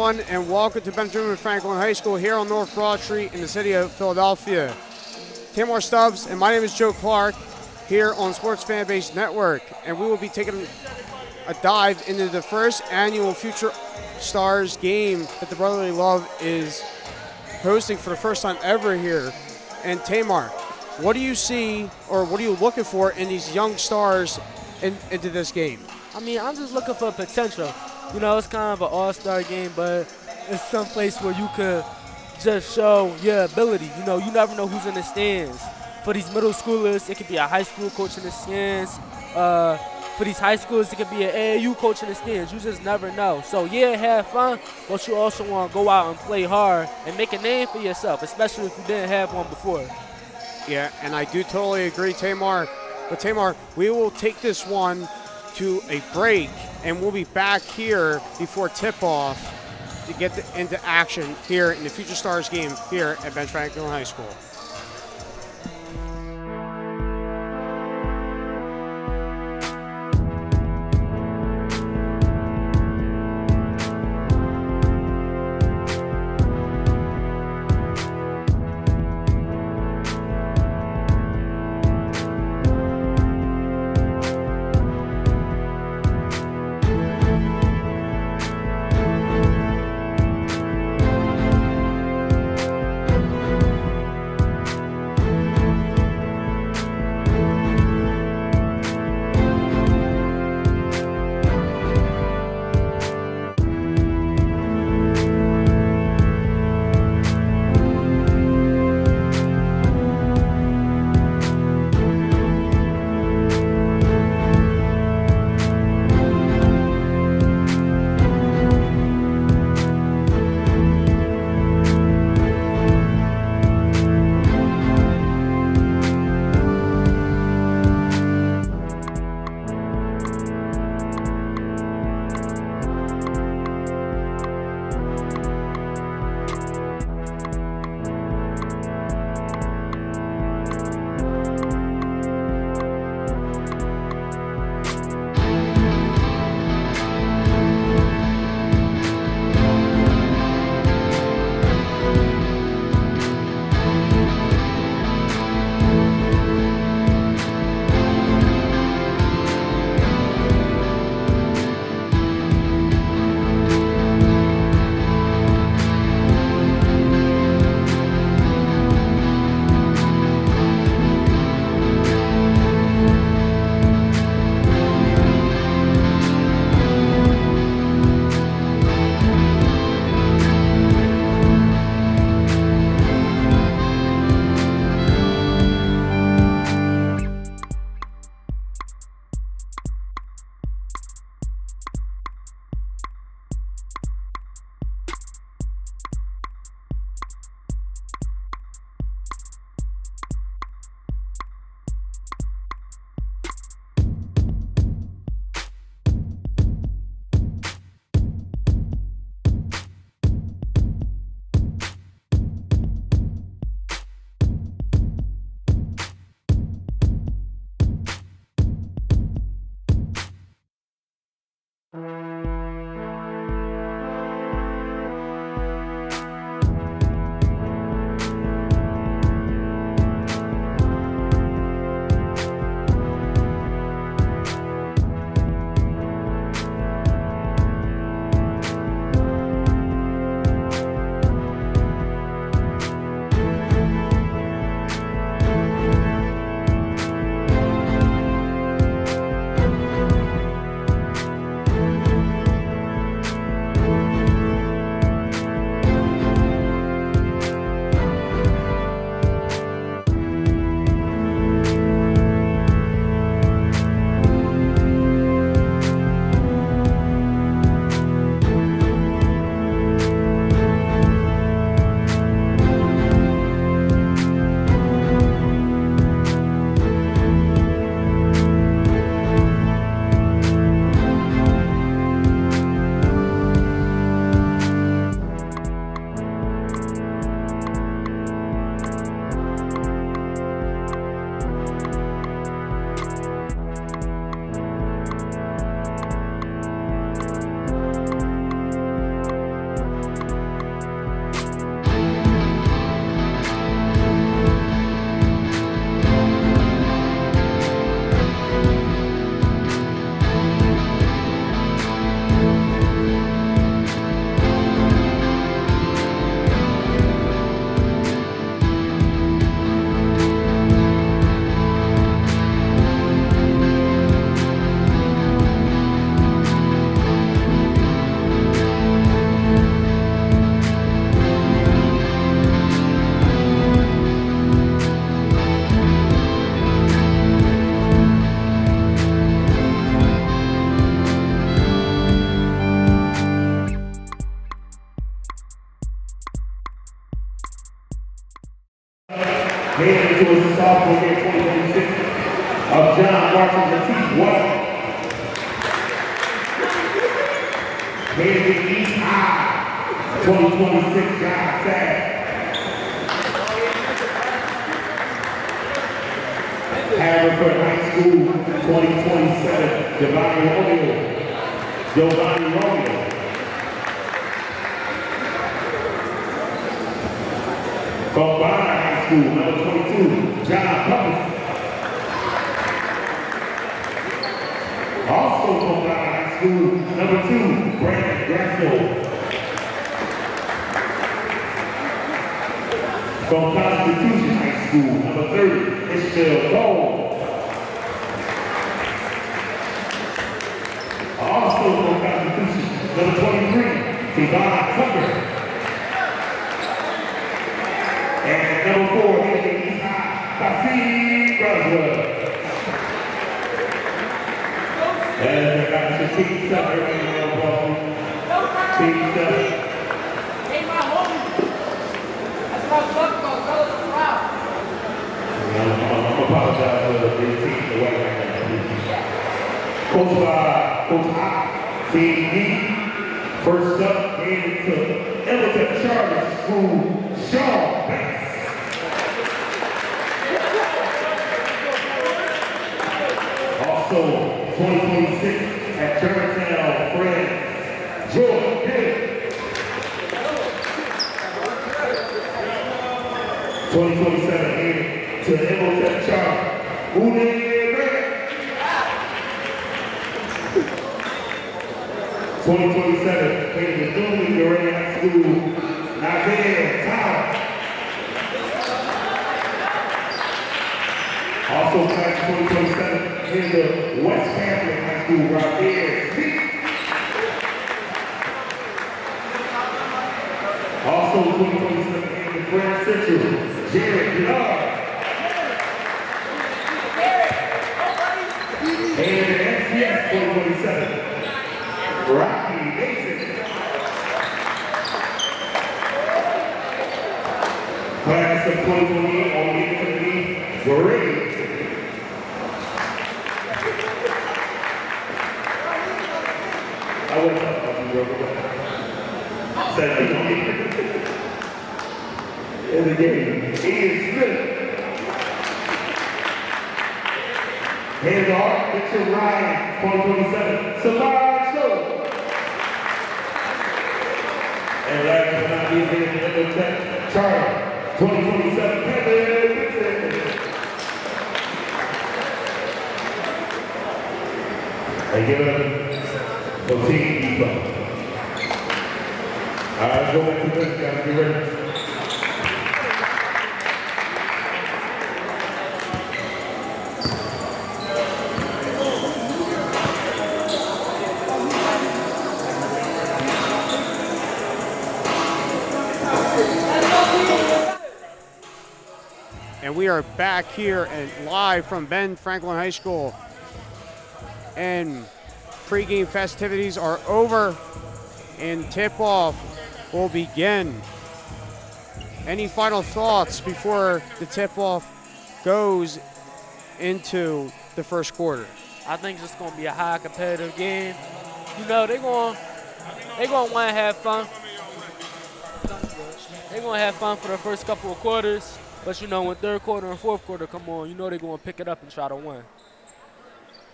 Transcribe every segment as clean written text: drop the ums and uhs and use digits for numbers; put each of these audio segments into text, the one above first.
everyone, and welcome to Benjamin Franklin High School here on North Broad Street in the city of Philadelphia. Tamar Stubbs, and my name is Joe Clark here on Sports Fanbase Network, and we will be taking a dive into the first annual Future Stars game that the Brotherly Love is hosting for the first time ever here. And Tamar, what do you see, or what are you looking for in these young stars into this game? I mean, I'm just looking for potential. You know, it's kind of an all-star game, but it's some place where you could just show your ability. You know, you never know who's in the stands. For these middle schoolers, it could be a high school coach in the stands. For these high schoolers, it could be an AAU coach in the stands. You just never know. So, yeah, have fun, but you also want to go out and play hard and make a name for yourself, especially if you didn't have one before. Yeah, and I do totally agree, Tamar. But, Tamar, we will take this one to a break, and we'll be back here before tip-off to get into action here in the Future Stars game here at Ben Franklin High School. Heading into his sophomore year 2026 of John Martin Latif White. Heading to East High 2026 John Sack. Haverford High School 2027 Giovanni Romeo. From Bonner High School, number 22, John Puppis. Also from Bonner High School, number 2, Brandon Grasso. From Constitution High School, number 30, Ishmael Cole. Also from Constitution, number 23, Devon Tucker. And number 4, East High, Kasim Broswell. And I got the team stuff, everything else, team stuff. Hey, my homie. That's what I'm talking about, fellas. I'm proud. I'm apologize for the team, the way I Coach by Coach I, Team Ghee. First up, game to Everton Charter School, Shaw Banks. Also, 2026 at Germantown, Fred Jordan Hill. 2027 here to the Everton Charter, Ule Red. 2027 playing the Newly Durant High School, Nazaire Tower. Also class 2027 in the West Catholic High School, Roger Smith. Also 2027 in the Grand Central, Jared Gillard. And the FCS 2027, Rocky Mason. Class of 2028 on the Anthony Gray. I wouldn't talk about you, bro. Said in the game, Ian Smith. Head off, Richard Ryan, 2027, Samara Snow. And last but not least, in the Middle Tech Charter, 2027, Kevin Dixon. And give it up for Team Eva. All right, let's go back to this, guys, get ready. And we are back here and live from Ben Franklin High School. And pregame festivities are over and tip-off will begin. Any final thoughts before the tip-off goes into the first quarter? I think it's going to be a high competitive game. You know, they're going to want to have fun. They're going to have fun for the first couple of quarters. But, you know, when third quarter and fourth quarter come on, you know they're going to pick it up and try to win.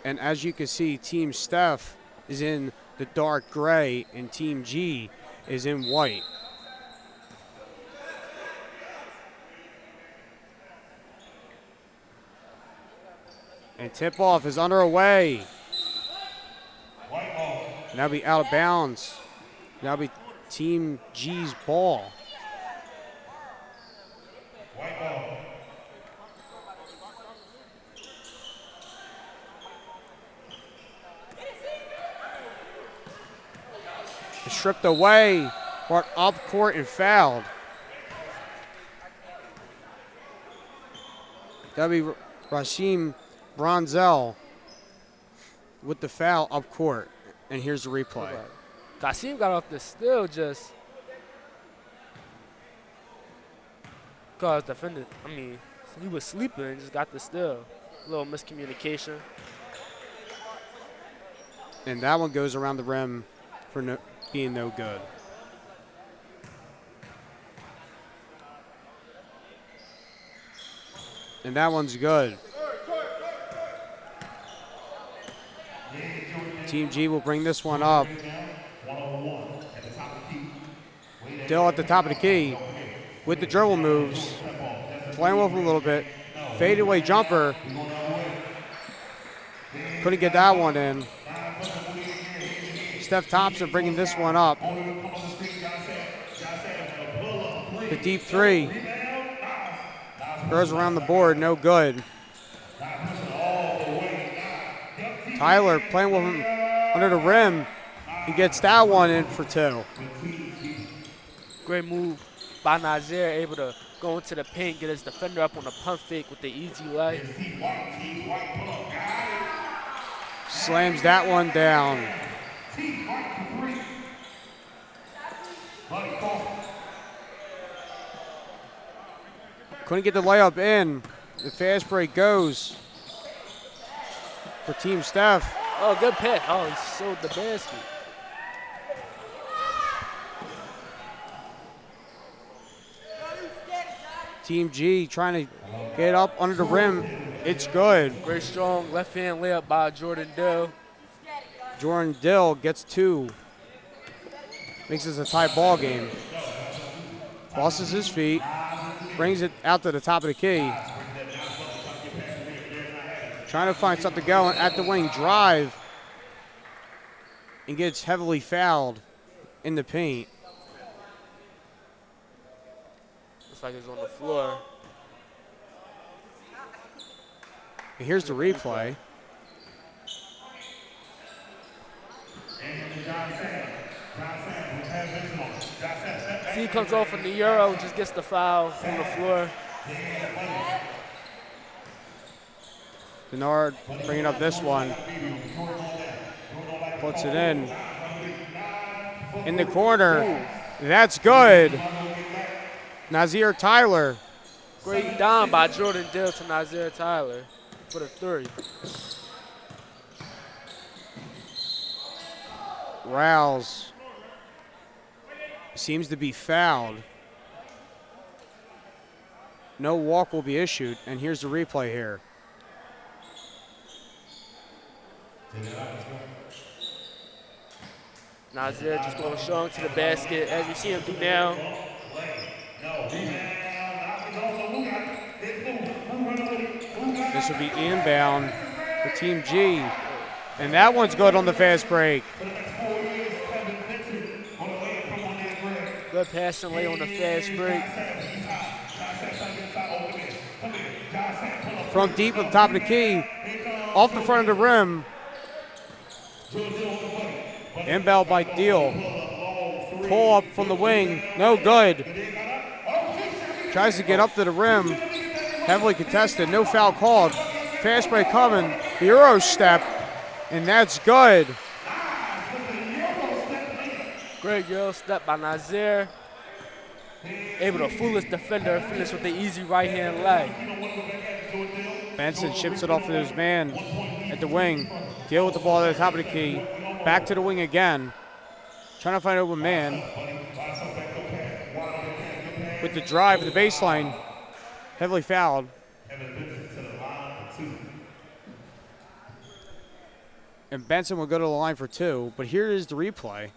And as you can see, Team Stef is in the dark gray and Team G is in white. And tip-off is underway. Now be out of bounds. Now be Team G's ball. White ball. Stripped away, brought up court and fouled. That'll be Rashim Bronzel with the foul up court. And here's the replay. Kasim got off the steal just because He was sleeping and just got the steal. A little miscommunication. And that one goes around the rim for being no good. And that one's good. Team G will bring this one up. Dill at the top of the key with the dribble moves. Playing with him a little bit. Fadeaway jumper. Couldn't get that one in. Stef Thompson bringing this one up. The deep three. Goes around the board, no good. Tyler playing with him under the rim. He gets that one in for 2. Great move by Nazir, able to go into the paint, get his defender up on a pump fake with the easy lay. Slams that one down. Couldn't get the layup in. The fast break goes for Team Stef. Oh, good pick. Oh, he sold the basket. Team G trying to get up under the rim. It's good. Great strong left-hand layup by Jordan Dill. Jordan Dill gets 2. Makes this a tight ball game. Losses his feet. Brings it out to the top of the key. Trying to find something going at the wing. Drive. And gets heavily fouled in the paint. Looks like he's on the floor. And here's the replay. See, he comes off in the Euro, just gets the foul on the floor. Denard bringing up this one. Puts it in. In the corner. That's good. Nazir Tyler. Great dime by Jordan Dill to Nazir Tyler for the 3. Rouse seems to be fouled. No walk will be issued, and here's the replay here. Nazir just going strong to the basket, as you see him do now. This will be inbound for Team G. And that one's good on the fast break. Good pass and lay on the fast break. From deep at the top of the key, off the front of the rim. Inbound by Deal. Pull up from the wing, no good. Tries to get up to the rim, heavily contested, no foul called. Fast break coming, the Euro step, and that's good. Great Euro step by Nazir. Able to fool his defender and finish with the easy right-hand leg. Benson ships it off to his man at the wing. Deal with the ball at the top of the key. Back to the wing again. Trying to find an open man. With the drive at the baseline. Heavily fouled. And Benson will go to the line for 2. But here is the replay.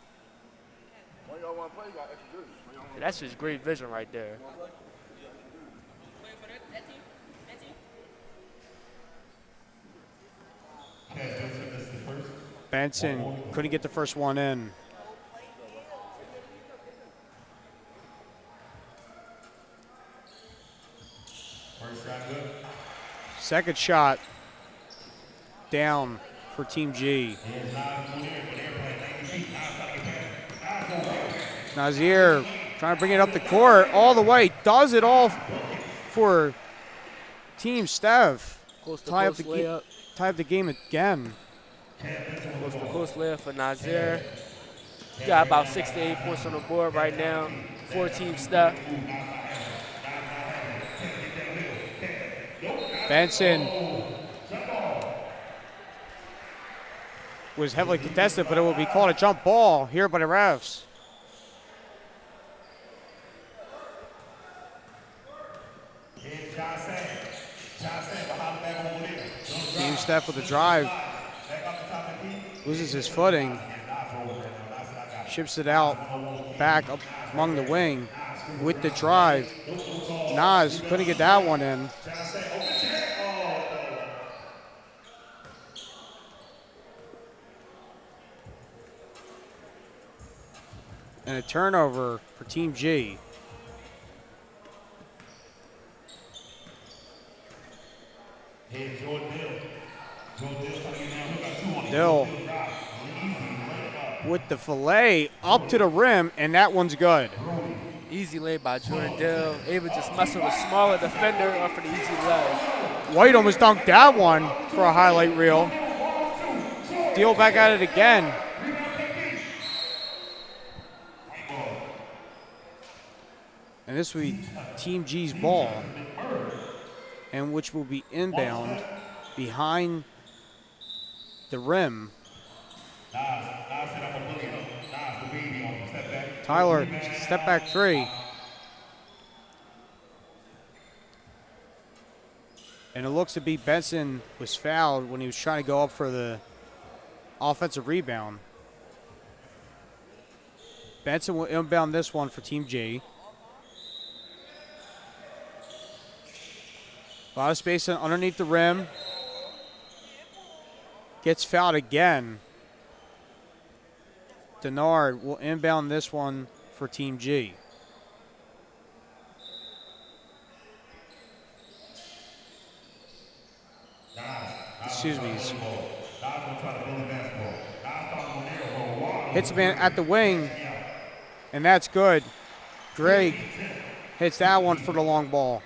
That's just great vision right there. Benson couldn't get the first one in. Second shot down for Team G. Nazir trying to bring it up the court all the way. Does it all for Team Stef. Tie up the game again. Close to close layup for Nazir. Got about 6 to 8 points on the board right now for Team Stef. Benson was heavily contested, but it will be called a jump ball here by the refs. Team Stef with the drive. Loses his footing. Ships it out back up among the wing with the drive. Nas couldn't get that one in. And a turnover for Team G. Dill with the fillet up to the rim, and that one's good. Easy lay by Jordan Dill. Able to just muscle the smaller defender off for the easy lay. White almost dunked that one for a highlight reel. Dill back at it again. And this will be Team G's ball, and which will be inbound behind the rim. Tyler, step back three. And it looks to be Benson was fouled when he was trying to go up for the offensive rebound. Benson will inbound this one for Team G. A lot of space underneath the rim. Gets fouled again. Denard will inbound this one for Team G. Excuse me. Hits a man at the wing, and that's good. Greg hits that one for the long ball.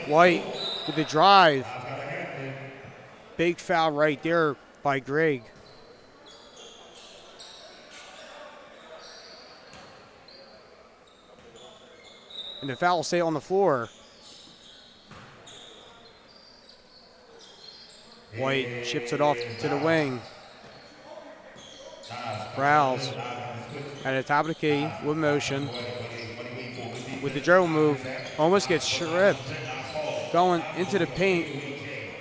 White with the drive. Big foul right there by Greg. And the foul will stay on the floor. White chips it off to the wing. Rouse at the top of the key with motion. With the dribble move, almost gets stripped. Going into the paint,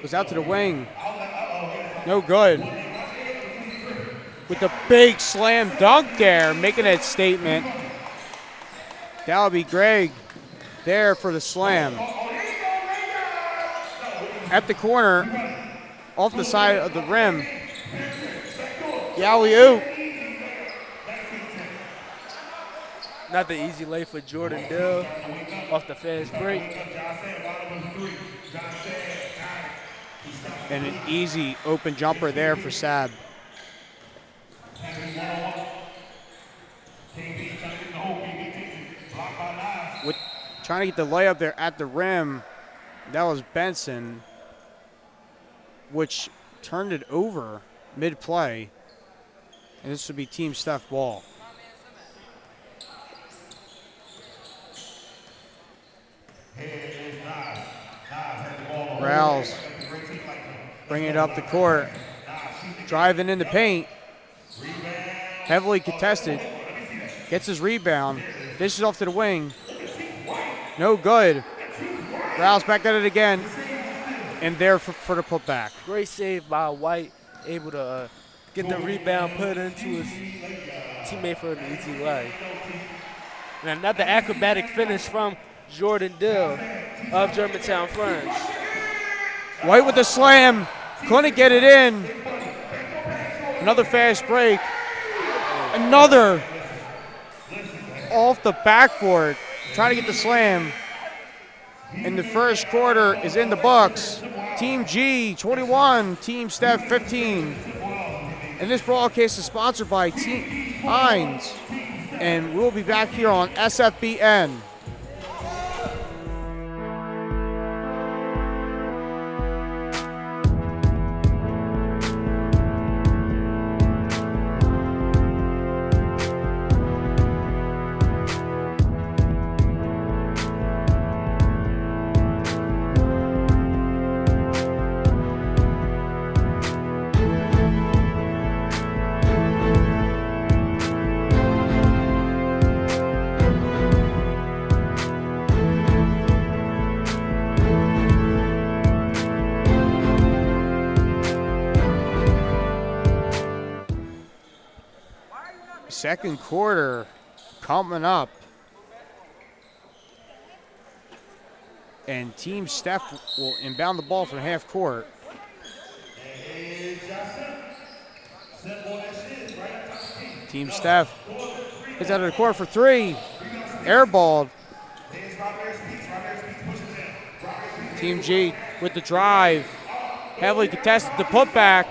goes out to the wing. No good. With the big slam dunk there, making that statement. That'll be Greg there for the slam. At the corner, off the side of the rim. Alley-oop. Not the easy lay for Jordan Dill off the fast break. And an easy open jumper there for Sab. With trying to get the layup there at the rim, that was Benson, which turned it over mid-play. And this would be Team Stef ball. Rouse bringing it up the court. Driving in the paint. Heavily contested. Gets his rebound. Dishes off to the wing. No good. Rouse back at it again. And there for the putback. Great save by White. Able to get the rebound, put it into his teammate for an easy lay. And another acrobatic finish from Jordan Dill of Germantown French. White with the slam. Couldn't get it in. Another fast break. Another off the backboard. Trying to get the slam. And the first quarter is in the books. Team G 21, Team Stef 15. And this broadcast is sponsored by Team Hines. And we'll be back here on SFBN. Second quarter coming up. And Team Stef will inbound the ball from half court. Team Stef hits out of the court for three. Airballed. Team G with the drive. Heavily contested the putback.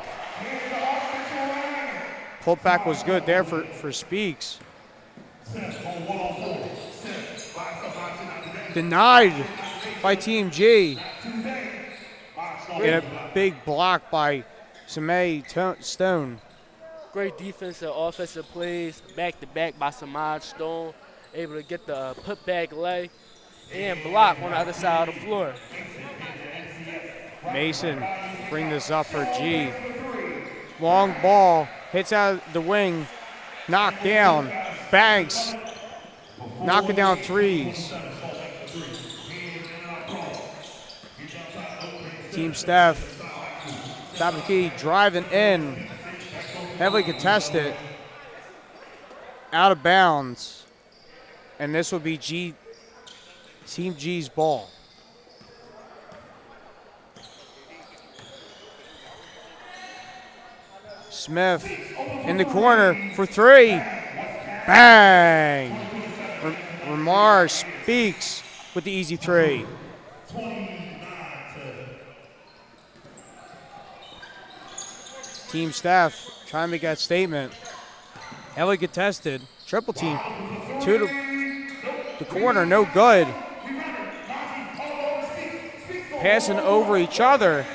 Putback was good there for Speaks. Denied by Team G. And a big block by Samay Stone. Great defensive, offensive plays, back-to-back by Samaj Stone, able to get the putback leg and block on the other side of the floor. Mason bring this up for G. Long ball, hits out the wing, knocked down. Banks, knocking down threes. Team Stef, top of the key, driving in. Heavily contested. Out of bounds. And this will be Team G's ball. Smith in the corner for three. Bang! Ramar Speaks with the easy three. Team Stef trying to make that statement. Heavily contested. Triple team to the corner, no good. Passing over each other.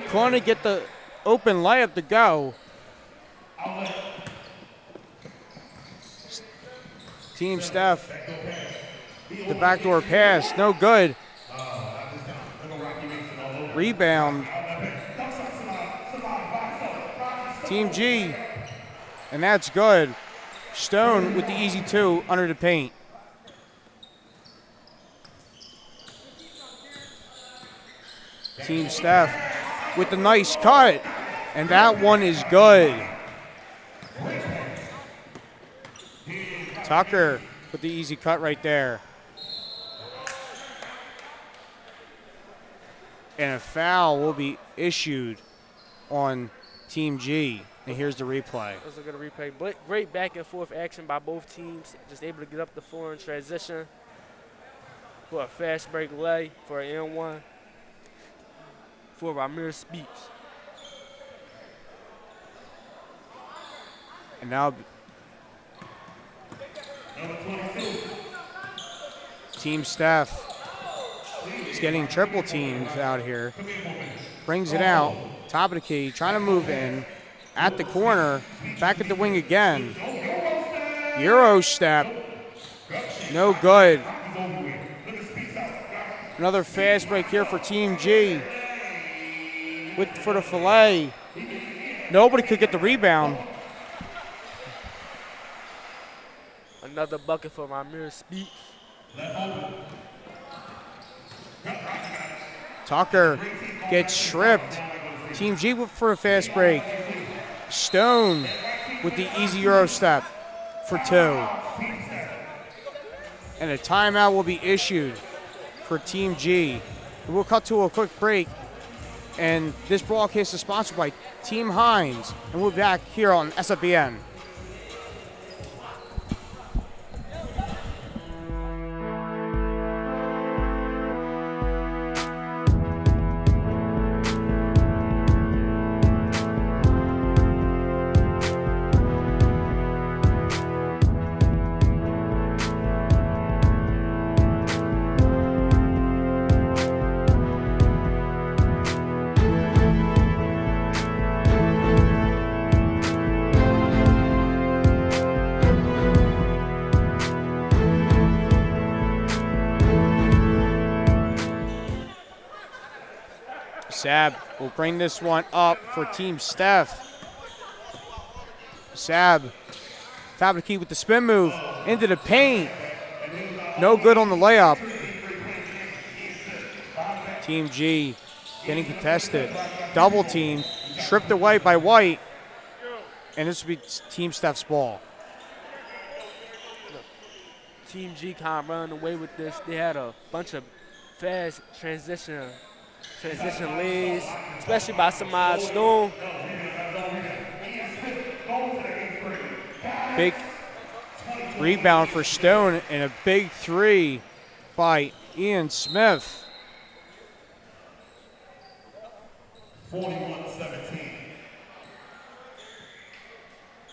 Trying to get the open layup to go. Team Stef, the backdoor pass, no good. Rebound. Team G, and that's good. Stone with the easy two under the paint. Team Stef with the nice cut, and that one is good. Tucker with the easy cut right there. And a foul will be issued on Team G. And here's the replay. Let's look at the replay. Great back and forth action by both teams. Just able to get up the floor in transition for a fast break lay for an N1 for Ramir Speaks. And now Team Stef is getting triple teams out here. Brings it out, top of the key, trying to move in. At the corner, back at the wing again. Euro step, no good. Another fast break here for Team G. For the fillet. Nobody could get the rebound. Another bucket for Ramir Speaks. Tucker gets stripped. Team G for a fast break. Stone with the easy Euro step for two. And a timeout will be issued for Team G. We'll cut to a quick break. And this broadcast is sponsored by Team Hines. And we'll be back here on SFBN. Sab will bring this one up for Team Stef. Sab, top of the key with the spin move into the paint. No good on the layup. Team G getting contested. Double team, stripped away by White. And this will be Team Stef's ball. Team G kind of running away with this. They had a bunch of fast transition leads, especially by Samad Stone. Big rebound for Stone and a big three by Ian Smith. 41-17.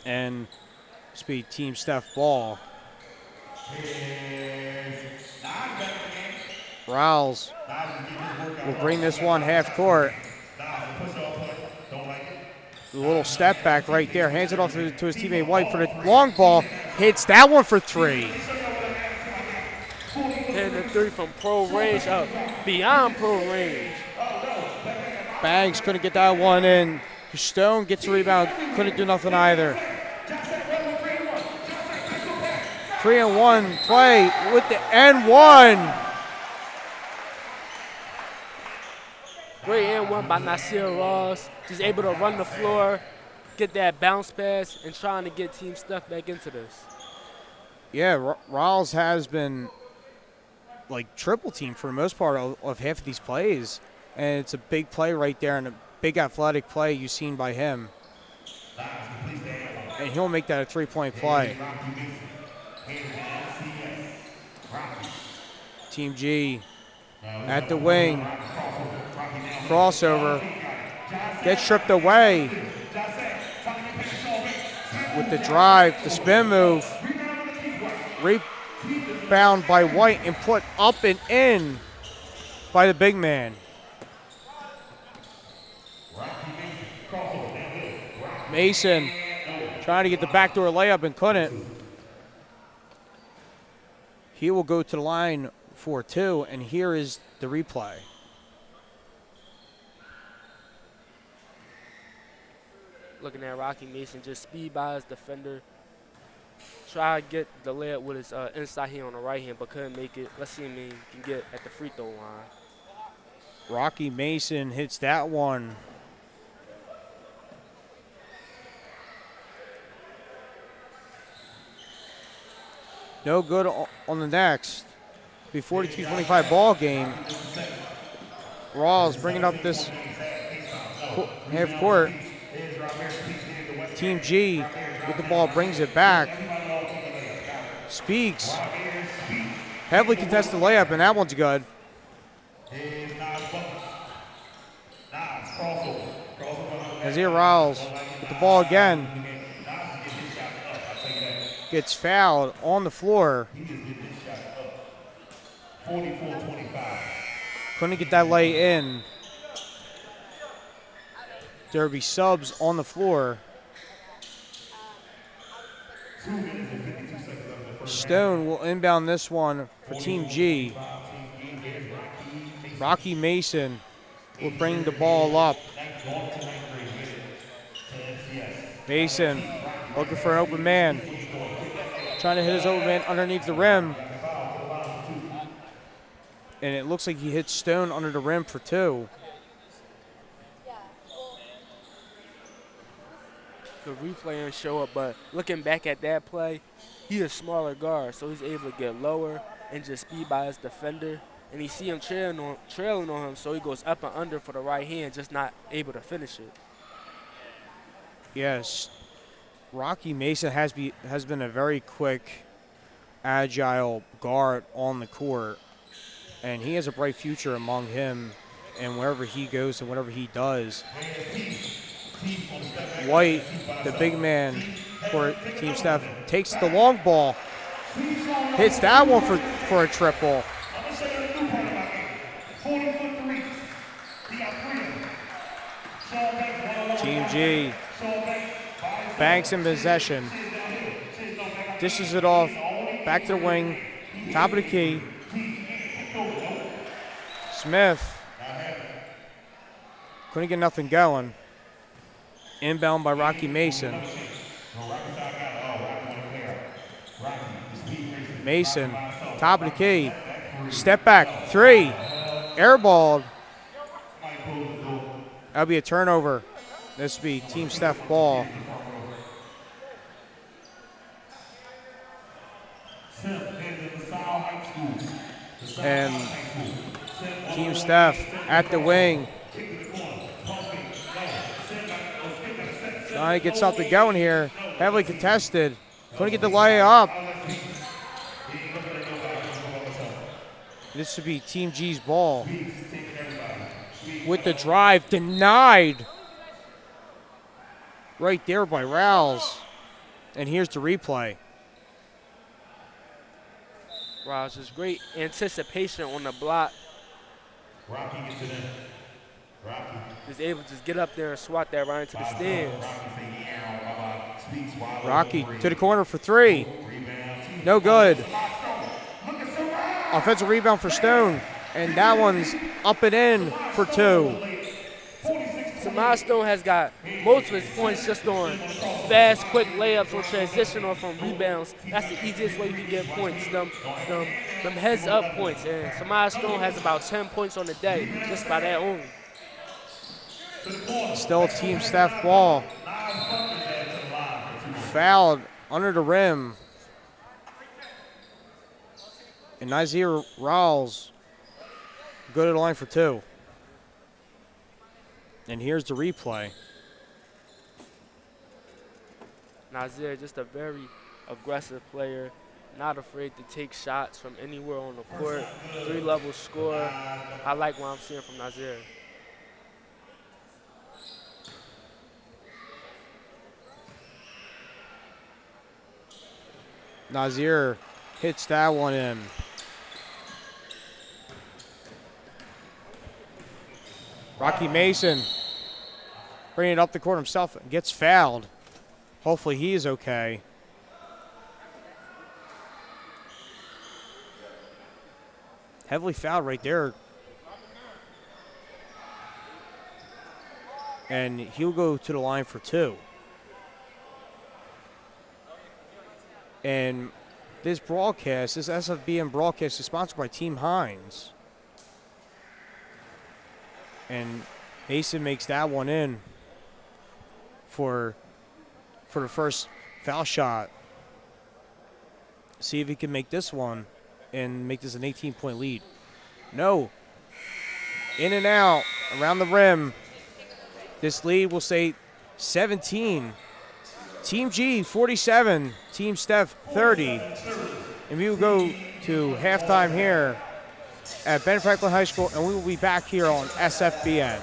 And speed Team Stef ball. Rouse will bring this one half court. A little step back right there. Hands it off to his teammate White for the long ball. Hits that one for three. Hitting the three from pro range, beyond pro range. Banks couldn't get that one in. Stone gets a rebound. Couldn't do nothing either. 3-on-1 play with the N1. Great N1 by Nasir Ross. Just able to run the floor, get that bounce pass, and trying to get Team Stef back into this. Yeah, Rawls has been like triple team for the most part of half of these plays. And it's a big play right there and a big athletic play you've seen by him. And he'll make that a three-point play. Team G at the wing. Crossover. Gets stripped away. With the drive, the spin move. Rebound by White and put up and in by the big man. Mason trying to get the backdoor layup and couldn't. He will go to the line for two, and here is the replay. Looking at Rocky Mason, just speed by his defender. Try to get the layup with his inside hand on the right hand, but couldn't make it. Let's see if he can get at the free throw line. Rocky Mason hits that one. No good on the next. Be 42-25 ball game. Rawls bringing up this half court. Team G with the ball brings it back. Speaks. Heavily contested layup, and that one's good. Nazir Rawls with the ball again. Gets fouled on the floor. 44-25. Couldn't get that lay in. There'll be subs on the floor. Stone will inbound this one for Team G. Rocky Mason will bring the ball up. Mason looking for an open man. Trying to hit his open man underneath the rim. And it looks like he hits Stone under the rim for two. The replay and show up, but looking back at that play, he's a smaller guard, so he's able to get lower and just speed by his defender. And you see him trailing on him, so he goes up and under for the right hand, just not able to finish it. Yes, Rocky Mason has been a very quick, agile guard on the court, and he has a bright future among him and wherever he goes and whatever he does. White, the big man for Team Stef, takes the long ball, hits that one for a triple. Team G, Banks in possession, dishes it off, back to the wing, top of the key. Smith couldn't get nothing going. Inbound by Rocky Mason. Mason, top of the key. Step back, three. Airballed. That'll be a turnover. This will be Team Stef ball. And Team Stef at the wing. Trying to get something going here. Heavily contested. Couldn't get the lay up. This should be Team G's ball. With the drive, denied. Right there by Rouse. And here's the replay. Wow, just great anticipation on the block. Rocky gets it in. Rocky. Is able to just get up there and swat that right into the stands. Rocky to the corner for three. No good. Offensive rebound for Stone. And that one's up and in for two. Samaj Stone has got most of his points just on fast, quick layups on transition or from rebounds. That's the easiest way you can get points, them heads-up points. And Samaj Stone has about 10 points on the day just by that only. Still Team Stef ball. Fouled under the rim. And Nazir Rawls go to the line for two. And here's the replay. Nazir, just a very aggressive player, not afraid to take shots from anywhere on the court. 3-level scorer. I like what I'm seeing from Nazir. Nazir hits that one in. Rocky Mason bringing it up the court himself, gets fouled. Hopefully he is okay. Heavily fouled right there. And he'll go to the line for two. And this broadcast, this SFBM broadcast is sponsored by Team Hines. And Mason makes that one in for the first foul shot. See if he can make this one and make this an 18-point lead. No. In and out, around the rim. This lead will say 17. Team G, 47. Team Stef, 30. And we will go to halftime here at Ben Franklin High School, and we will be back here on SFBN.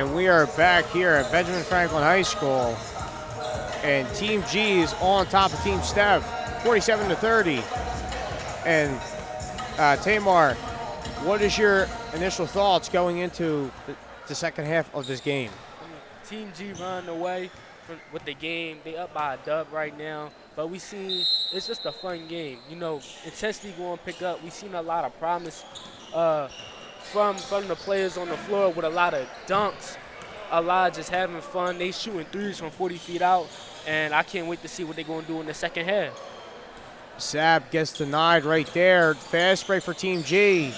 And we are back here at Benjamin Franklin High School. And Team G is on top of Team Stef, 47-30. And Tamar, what is your initial thoughts going into the second half of this game? Team G running away with the game. They up by a dub right now, but we seen it's just a fun game. You know, intensity going to pick up. We seen a lot of promise from the players on the floor with a lot of dunks, a lot of just having fun. They shooting threes from 40 feet out, and I can't wait to see what they're going to do in the second half. Sab gets denied right there. Fast break for Team G.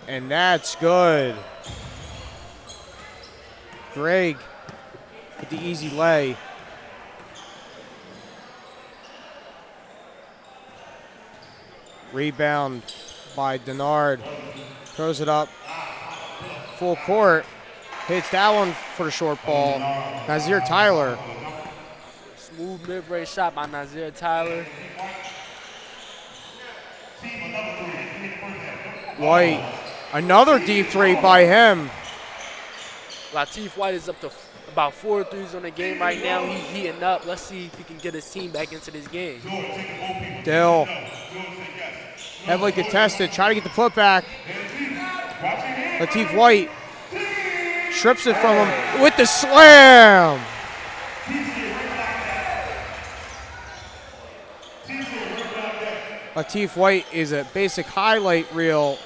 And that's good. Greg with the easy lay. Rebound by Denard. Throws it up. Full court. Hits that one for the short ball. Nazir Tyler. Smooth mid-range shot by Nazir Tyler. White. Another deep three by him. Latif White is up to about 4 threes on the game right now. He's heating up. Let's see if he can get his team back into this game. Dill. Heavily contested. Trying to get the putback. Latif White strips it from him with the slam. Latif White is a basic highlight reel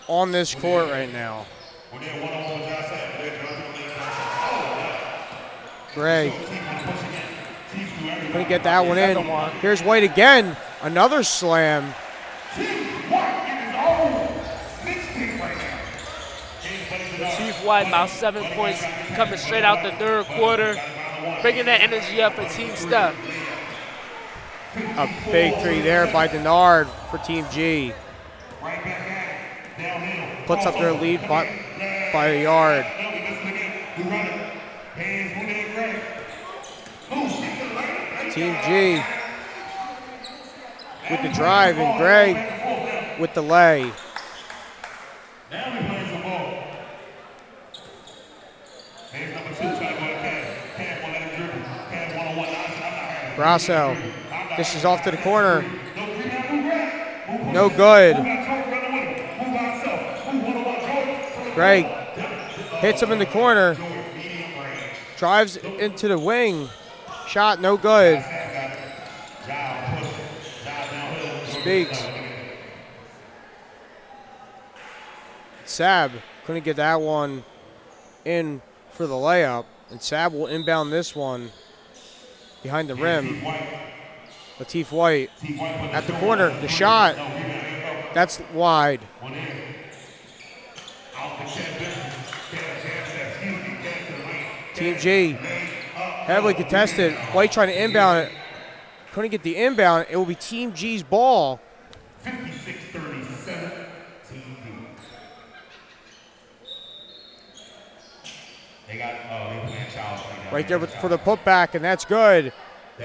on this court right now. Greg couldn't get that one in. Here's White again. Another slam. Latif White about 7 points coming straight out the third quarter, bringing that energy up for Team Stef. A big three there by Denard for Team G. Puts up their lead by a yard. Team G with the drive and Greg with the lay. Grasso dishes off to the corner. No good. Greg hits him in the corner. Drives into the wing. Shot no good. Speaks. Sab couldn't get that one in for the layup. And Sab will inbound this one behind the rim. Latif White at the corner. The shot. That's wide. Team G heavily contested. White trying to inbound it. Couldn't get the inbound. It will be Team G's ball. 56-37, Team D. They got they playing Charles Right there for the putback, and that's good.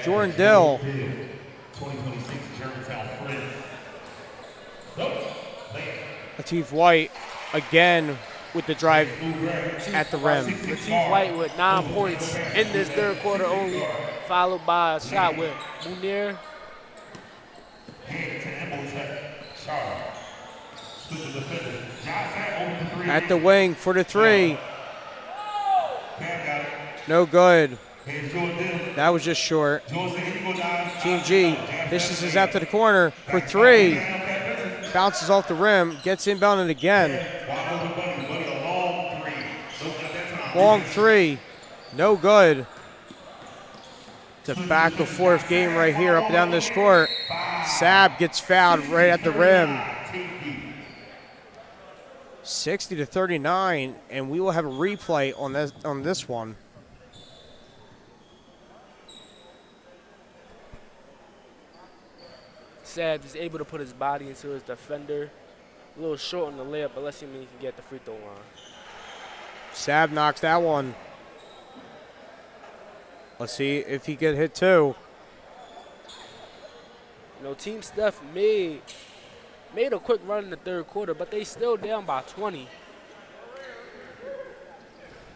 Jordan Dill. 2026 Germantown Fred. Latif White again with the drive at the rim. Latif White with 9 points in this third quarter only, followed by a shot with Munir. At the wing for the three. No good. That was just short. Team G dishes out to the corner for three. Bounces off the rim, gets inbounded again. Long three, no good. It's a back and forth game right here up and down this court. Sab gets fouled right at the rim. 60-39, and we will have a replay on this one. Sab is able to put his body into his defender. A little short on the layup, but let's see if he can get the free throw line. Sab knocks that one. Let's see if he can hit two. You know, Team Stef made a quick run in the third quarter, but they still down by 20.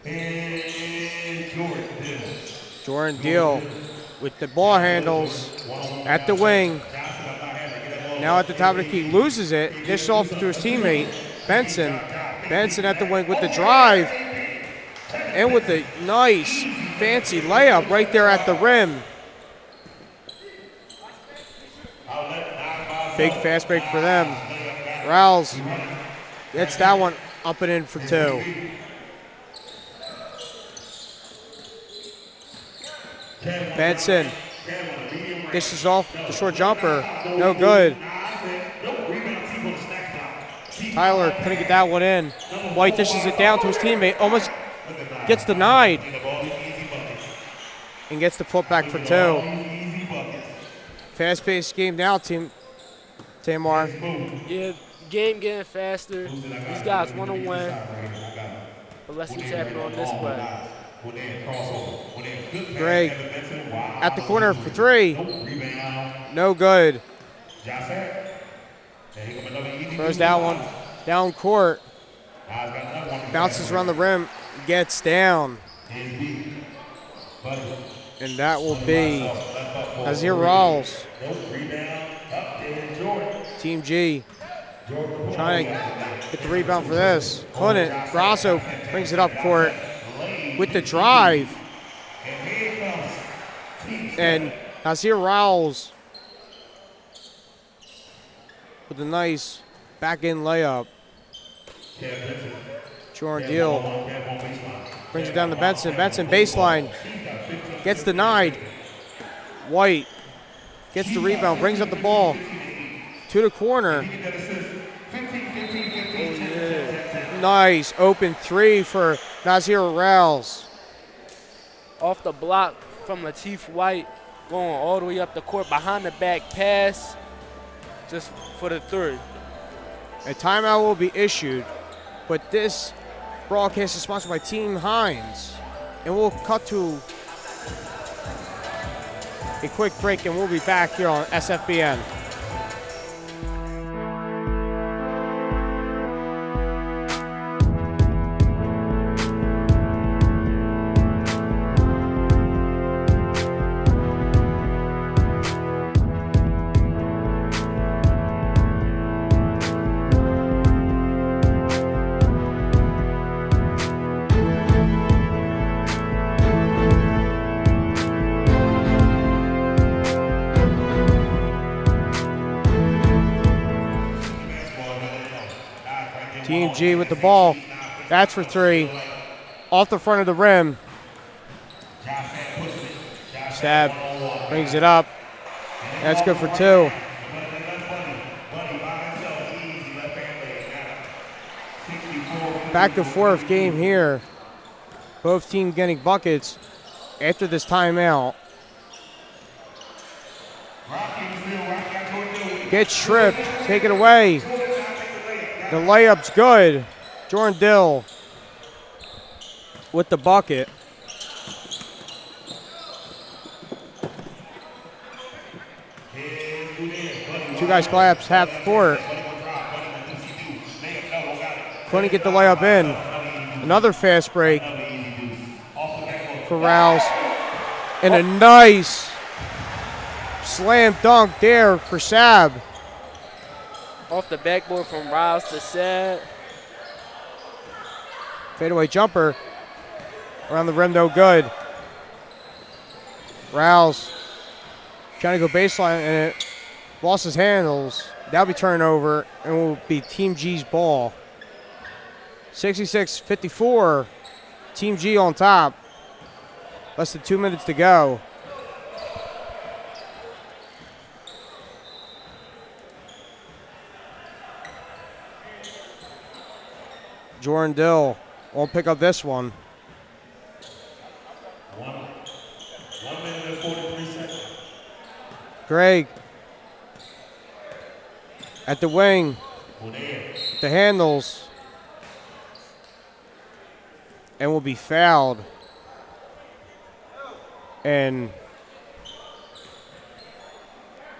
And Jordan Dill. Jordan Deal with the ball handles at the wing. Now at the top of the key, loses it, dishes off to his teammate, Benson. Benson at the wing with the drive, and with the nice, fancy layup right there at the rim. Big fast break for them. Rouse gets that one up and in for 2. Benson dishes off the short jumper, no good. Tyler couldn't get that one in. White dishes it down to his teammate, almost gets denied, and gets the putback for 2. Fast-paced game now, Team Tamar. Yeah, game getting faster. These guys want to win, but let's see what's happening on this play. Greg at the corner for 3. No good. Throws that one down court. Bounces around the rim, gets down. And that will be Azir Rawls. Team G trying to get the rebound for this. Couldn't. Grasso brings it up court with the drive. And Azir Rawls with a nice back-end layup. Jordan Deal brings it down to Benson. Benson baseline. Gets denied. White gets the rebound, brings up the ball to the corner. Nice open 3 for Nazir Rawls. Off the block from Latif White, going all the way up the court, behind the back pass, just for the 3. A timeout will be issued, but this broadcast is sponsored by Team Hines. And we'll cut to a quick break, and we'll be back here on SFBN. Team G with the ball. That's for 3. Off the front of the rim. Stab brings it up. That's good for 2. Back and forth game here. Both teams getting buckets after this timeout. Gets stripped. Take it away. The layup's good. Jordan Dill with the bucket. Two guys collapse half court. Couldn't get the layup in. Another fast break for Rouse. And a nice slam dunk there for Sab. Off the backboard from Rouse to Sad. Fadeaway jumper around the rim, no good. Rouse trying to go baseline, and it lost his handles. That'll be turned over, and will be Team G's ball. 66-54, Team G on top. Less than 2 minutes to go. Jordan Dill won't pick up this one. 1 minute and 43 seconds. Greg at the wing. The handles. And will be fouled. And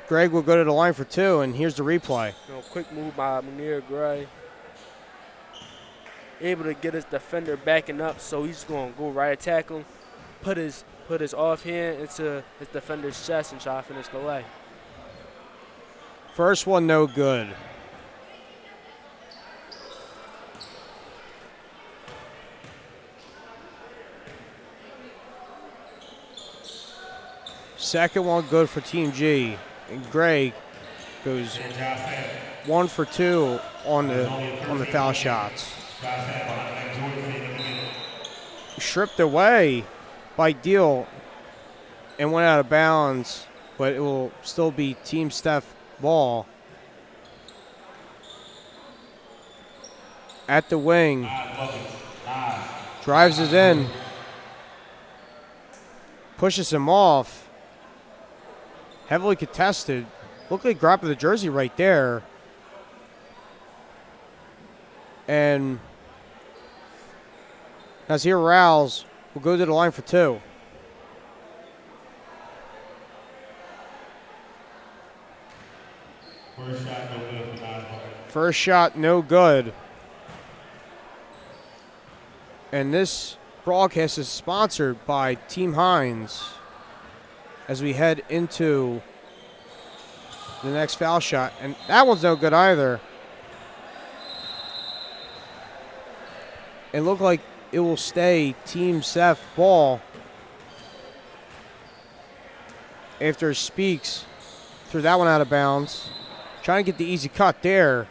Greg will go to the line for 2, and here's the replay. Quick move by Munir Gray. able to get his defender backing up, so he's going to go right attack him, put his offhand into his defender's chest and try to finish the leg. First one, no good. Second one, good for Team G. And Greg goes 1 for 2 on the foul shots. Stripped away by Deal and went out of bounds, but it will still be Team Stef ball. At the wing. Drives it in. Pushes him off. Heavily contested. Looked like grabbing the jersey right there. And Nazir Rouse will go to the line for 2. First shot, no good. And this broadcast is sponsored by Team Hines as we head into the next foul shot. And that one's no good either. It looked like it will stay Team Stef ball after Speaks threw that one out of bounds. Trying to get the easy cut there.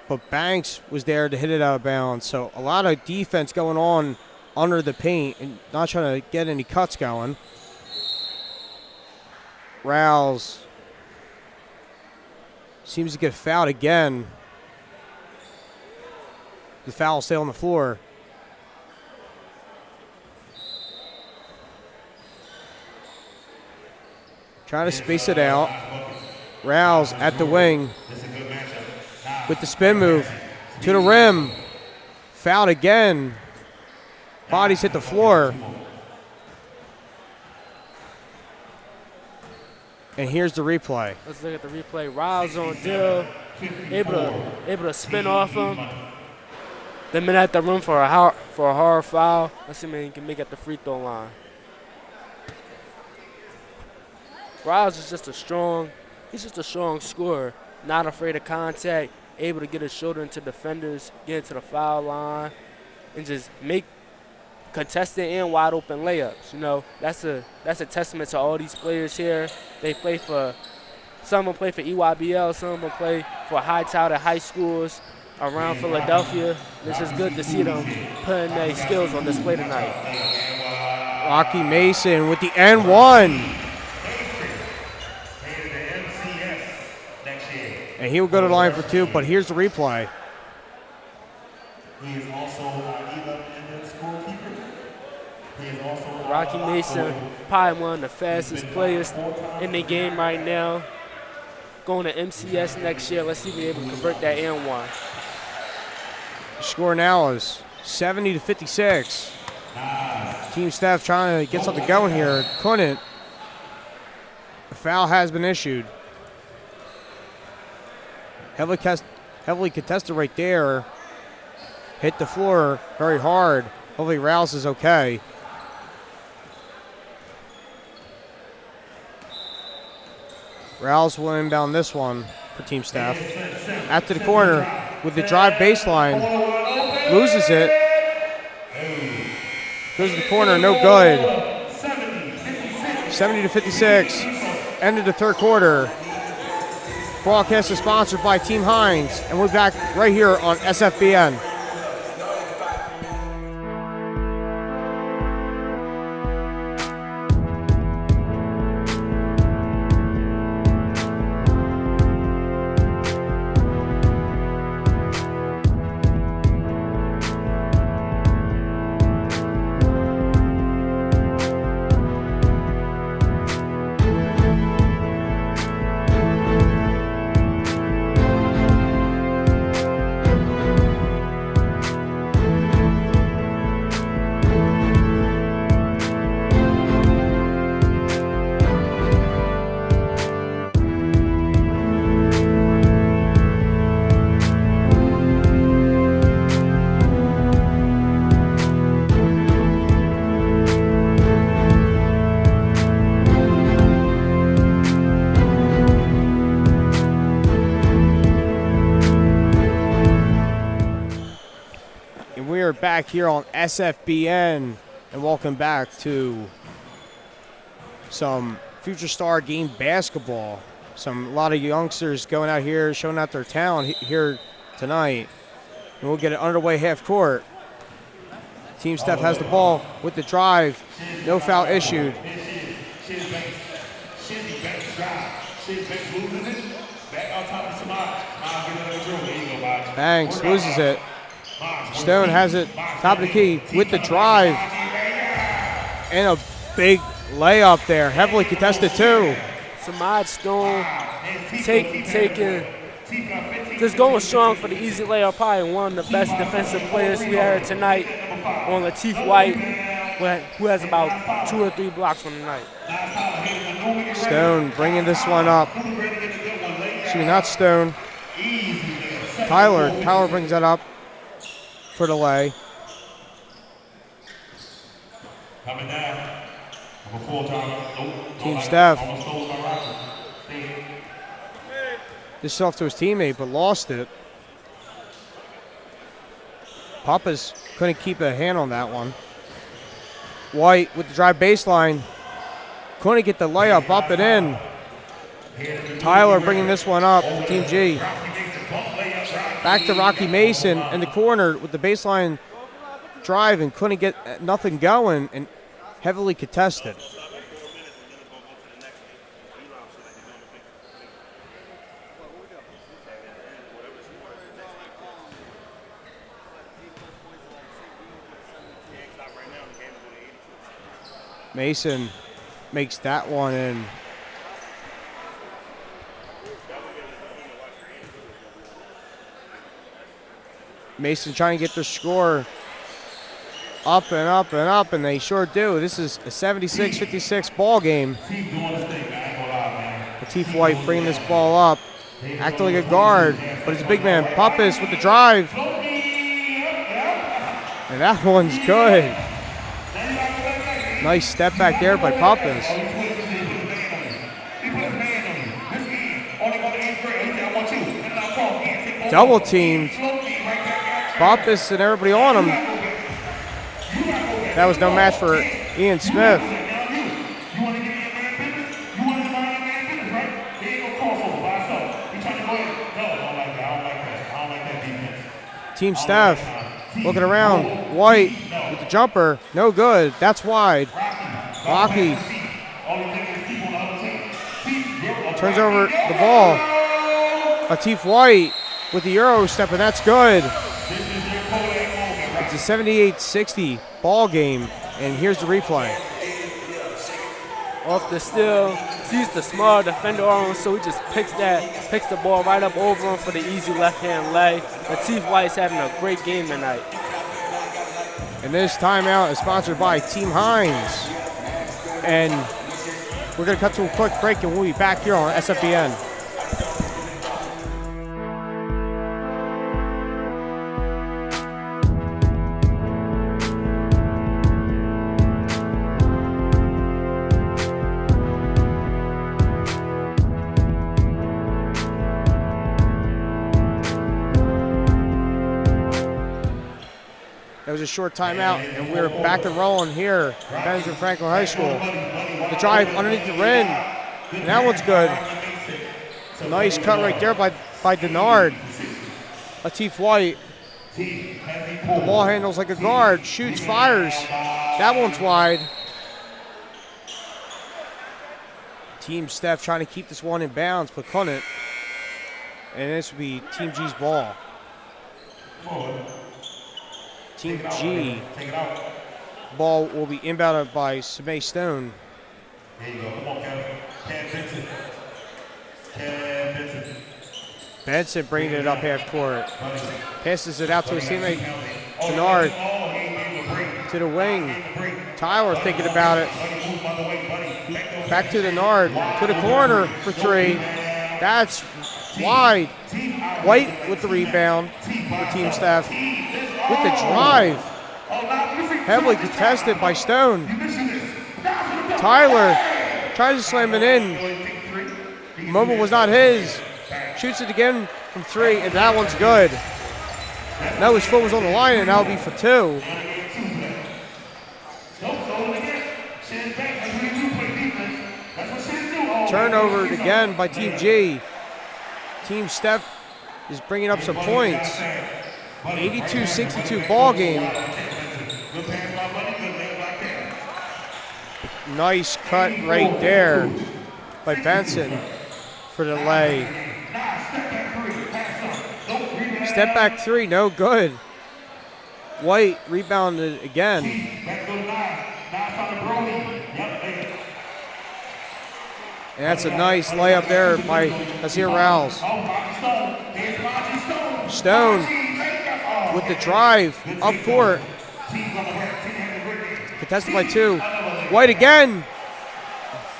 But Banks was there to hit it out of bounds. So a lot of defense going on under the paint and not trying to get any cuts going. Rouse seems to get fouled again. The foul will stay on the floor. Trying to space it out. Rouse at the wing with the spin move to the rim. Fouled again. Bodies hit the floor. And here's the replay. Let's look at the replay. Rouse on Dill, able to spin off him. The man at the room for a hard foul. Let's see if he can make it at the free throw line. Rouse is just a strong scorer, not afraid of contact, able to get his shoulder into defenders, get into the foul line, and just make contested and wide open layups. You know, that's a testament to all these players here. They play for, some of them play for EYBL, some of them play for high touted high schools around Philadelphia. It's just good to see them putting their skills on display tonight. Rocky Mason with the N1. And he will go to the line for 2, but here's the replay. Rocky Mason, probably one of the fastest players in the game right now. Going to MCS next year. Let's see if we're able to convert that N1. The score now is 70-56. Team Stef trying to get something going here. Couldn't. The foul has been issued. Heavily contested right there. Hit the floor very hard. Hopefully Rouse is okay. Rouse will inbound this one for Team Stef. Out to the corner with the drive baseline. Loses it. Goes to the corner, no good. 70-56. End of the third quarter. Broadcast is sponsored by Team Hines, and we're back right here on SFBN. back here on SFBN, and welcome back to some Future Star Game basketball. A lot of youngsters going out here, showing out their talent here tonight. And we'll get it underway half court. Team Stef has the ball with the drive. No foul issued. Banks loses it. Stone has it top of the key with the drive. And a big layup there. Heavily contested too. Samad Stone taking, just going strong for the easy layup. Probably one of the best defensive players we had tonight on Latif White, who has about 2 or 3 blocks on the night. Stone bringing this one up. Excuse me, not Stone. Tyler brings that up for the lay. Team Stef. This off to his teammate, but lost it. Pappas couldn't keep a hand on that one. White with the drive baseline. Couldn't get the layup up and in. Tyler bringing this one up for Team G. Back to Rocky Mason in the corner with the baseline drive and couldn't get nothing going and heavily contested. Mason makes that one in. Mason trying to get their score up and up and up, and they sure do. This is a 76-56 ball game. Latif White bringing this ball up, acting like a guard, but it's a big man. Pappas with the drive. And that one's good. Nice step back there by Pappas. Double teamed. Pappas and everybody on him. That was no match for Ian Smith. Team Stef looking around. White with the jumper. No good. That's wide. Rocky turns over the ball. Latif White with the Euro step, and that's good. It's a 78-60 ball game, and here's the replay. Off the steal, sees the small defender on him, so he just picks the ball right up over him for the easy left-hand lay. Latif White's having a great game tonight. And this timeout is sponsored by Team Hines. And we're going to cut to a quick break, and we'll be back here on SFBN. That was a short timeout, and we're back and rolling here at Benjamin Franklin High School. The drive underneath the rim, and that one's good. Nice cut right there by Denard. Latif White. The ball handles like a guard, shoots, fires. That one's wide. Team Stef trying to keep this one in bounds, but couldn't. And this would be Team G's ball. Team G ball will be inbounded by Samay Stone. There you go. Come on, Kevin. Benson bringing it up half court. Passes it out to his teammate, Denard. To the wing. Tyler thinking about it. Back to Denard. To the corner for 3. That's wide. White with the rebound for Team Stef. With the drive. Heavily contested by Stone. Tyler tries to slam it in. Moment was not his. Shoots it again from 3, and that one's good. No, his foot was on the line, and that'll be for 2. Turnover again by Team G. Team Stef is bringing up some points. 82-62 ball game. Nice cut right there by Benson for the lay. Step back 3, no good. White rebounded again. And that's a nice layup there by Azir Rouse. Stone with the drive up court. Contested by 2. White again.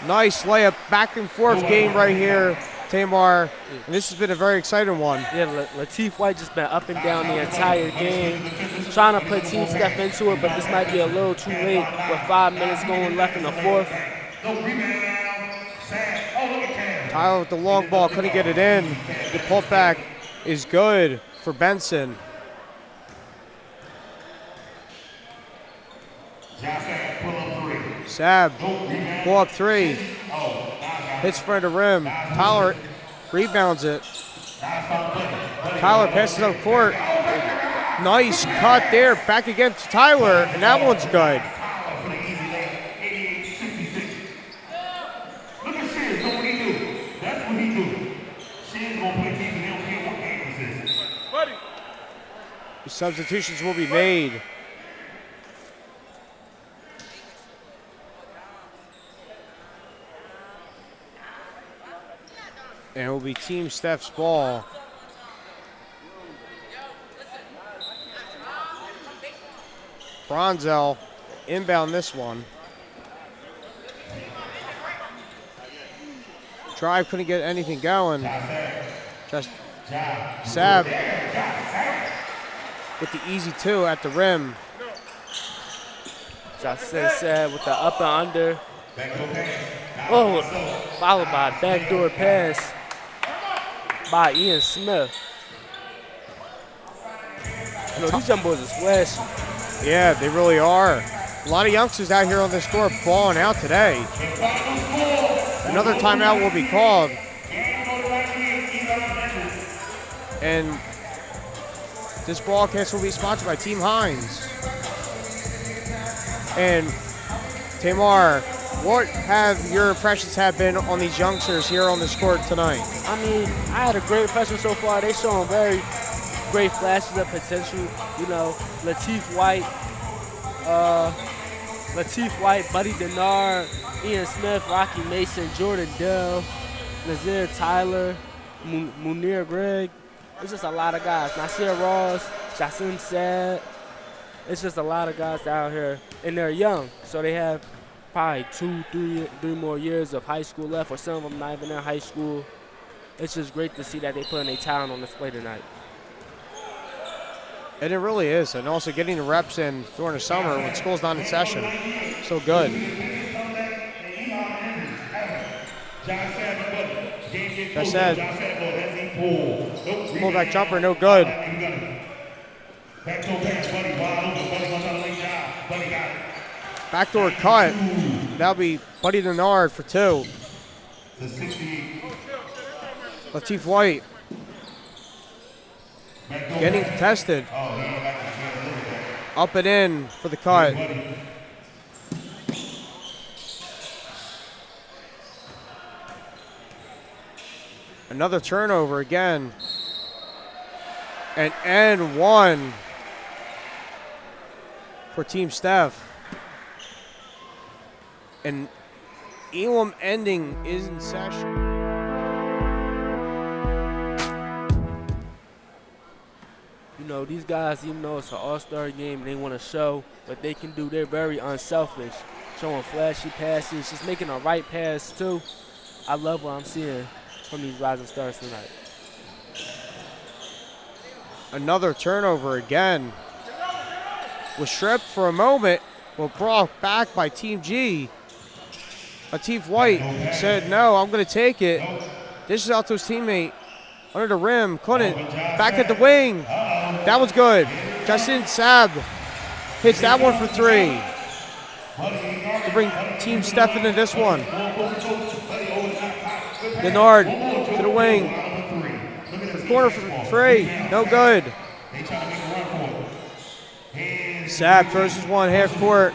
Nice layup, back and forth game right here, Tamar. And this has been a very exciting one. Yeah, Latif White just been up and down the entire game, trying to put Team Stef into it, but this might be a little too late with 5 minutes going left in the fourth. Tyler with the long ball, couldn't get it in. The putback is good for Benson. Sab, pull up 3. Hits for the rim. Tyler rebounds it. Tyler passes up court. Nice cut there. Back again to Tyler, and that one's good. Substitutions will be made. And it will be Team Stef's ball. Bronzel inbound this one. Drive couldn't get anything going. Just Sab with the easy 2 at the rim. Justin said with the up and under. Oh, followed by a backdoor pass by Ian Smith. You know, these young boys is flashy. Yeah, they really are. A lot of youngsters out here on this court balling out today. Another timeout will be called. And this broadcast will be sponsored by Team Hines. And Tamar, what have your impressions have been on these youngsters here on this court tonight? I mean, I had a great impression so far. They showing very great flashes of potential. You know, Latif White, Buddy Denard, Ian Smith, Rocky Mason, Jordan Dell, Nazir Tyler, Munir Gregg. It's just a lot of guys. Nasir Ross, Jason Sad. It's just a lot of guys out here, and they're young, so they have probably 2, 3 more years of high school left, or some of them not even in high school. It's just great to see that they putting their talent on display tonight. And it really is, and also getting the reps in during the summer when school's not in session. So good. That said, pullback jumper, no good. Backdoor cut. That'll be Buddy Denard for 2. Latif White getting contested. Up and in for the cut. Another turnover again. And 1 for Team Stef. And Elam ending is in session. You know, these guys, even though it's an all-star game, they want to show what they can do. They're very unselfish, showing flashy passes, just making a right pass, too. I love what I'm seeing from these rising stars tonight. Another turnover again. Was stripped for a moment, but brought back by Team G. Latif White said, no, I'm going to take it. Dishes out to his teammate. Under the rim, couldn't. Back at the wing. That one's good. Justin Saab hits that one for 3 to bring Team Stef into this one. Denard to the wing. To the corner for 3. No good. Saab throws his one half court.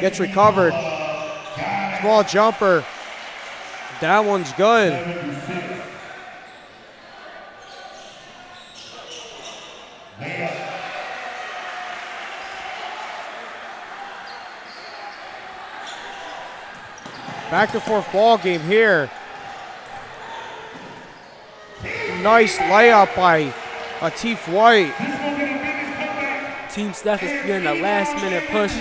Gets recovered. Small jumper. That one's good. Back and forth ball game here. Nice layup by Atif White. Team Stef is getting a last-minute push.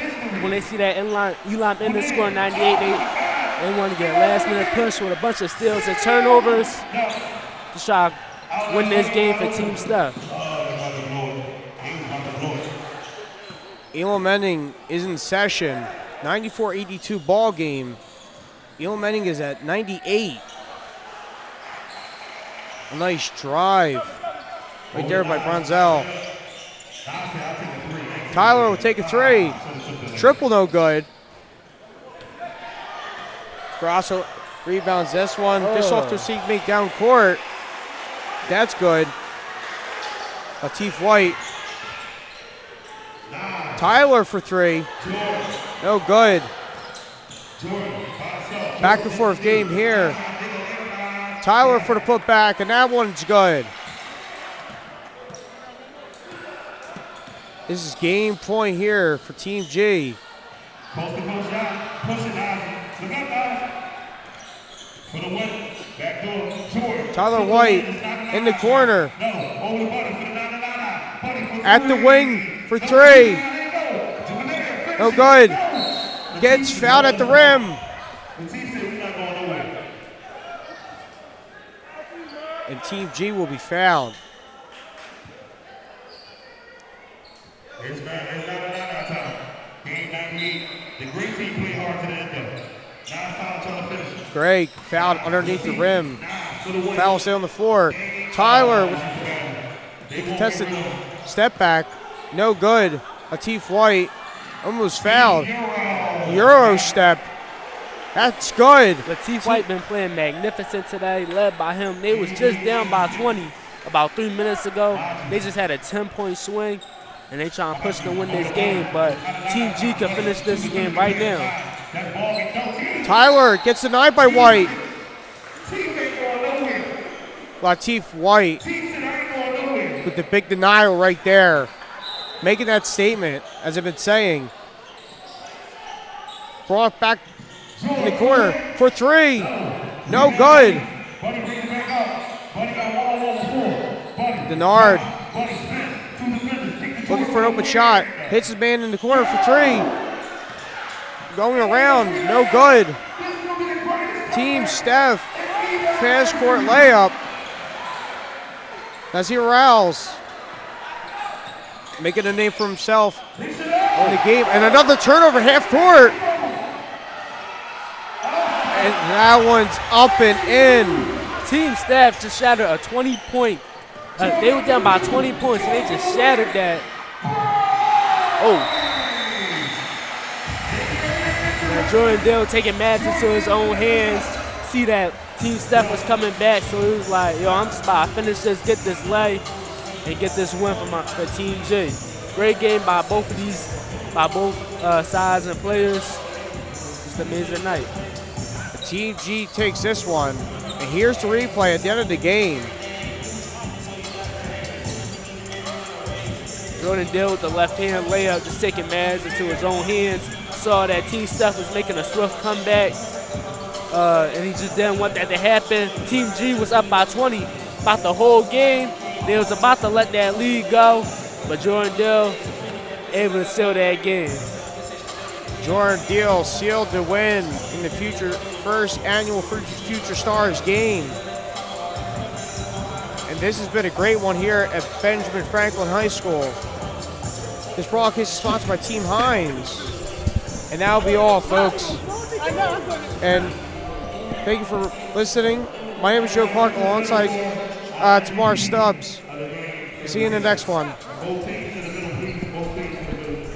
When they see that Elam Ennis score 98, they want to get a last-minute push with a bunch of steals and turnovers to try to win this game for Team Stef. Elam Ennis is in session. 94-82 ball game. Elam Ennis is at 98. A nice drive right there by Bronzell. Tyler will take a 3. Triple no good. Grasso rebounds this one. Just off to seek make down court. That's good. Atif White. Tyler for 3. No good. Back and forth game here. Tyler for the putback, and that one's good. This is game point here for Team G. Tyler White in the corner. At the wing for 3. No good. Gets fouled at the rim. And Team G will be fouled. It's not time. Game 98. The great team played hard to the end of it. Now it's time to finish. Greg fouled underneath the rim. Foul stay on the floor. Tyler with the contested step back. No good. Atif White almost fouled. Euro step. That's good. Atif White been playing magnificent today, led by him. They was just down by 20 about 3 minutes ago. They just had a 10-point swing, and they trying to push to win this game, but Team G can finish this game right now. Tyler gets denied by White. Latif White with the big denial right there. Making that statement, as I've been saying. Brought back in the corner for 3. No good. Denard looking for an open shot. Hits his man in the corner for 3. Going around, no good. Team Stef, fast court layup. Nazir Rouse making a name for himself in the game. And another turnover, half court. And that one's up and in. Team Stef just shattered a 20-point. They were down by 20 points, and they just shattered that. Oh. Now Jordan Dale taking matters into his own hands. See that Team Stef was coming back, so he was like, yo, I'm just about to finish this, get this lay, and get this win for Team G. Great game by both sides and players. It's an amazing night. Team G takes this one, and here's the replay at the end of the game. Jordan Dale with the left-hand layup, just taking matters into his own hands. Saw that Team Stef was making a swift comeback, and he just didn't want that to happen. Team G was up by 20 about the whole game. They was about to let that lead go, but Jordan Dale able to seal that game. Jordan Deal sealed the win in the first annual Future Stars game. And this has been a great one here at Benjamin Franklin High School. This broadcast is sponsored by Team Hines. And that'll be all, folks. And thank you for listening. My name is Joe Clark alongside Tamar Stubbs. See you in the next one. Both teams in the middle, please. Both teams in the middle.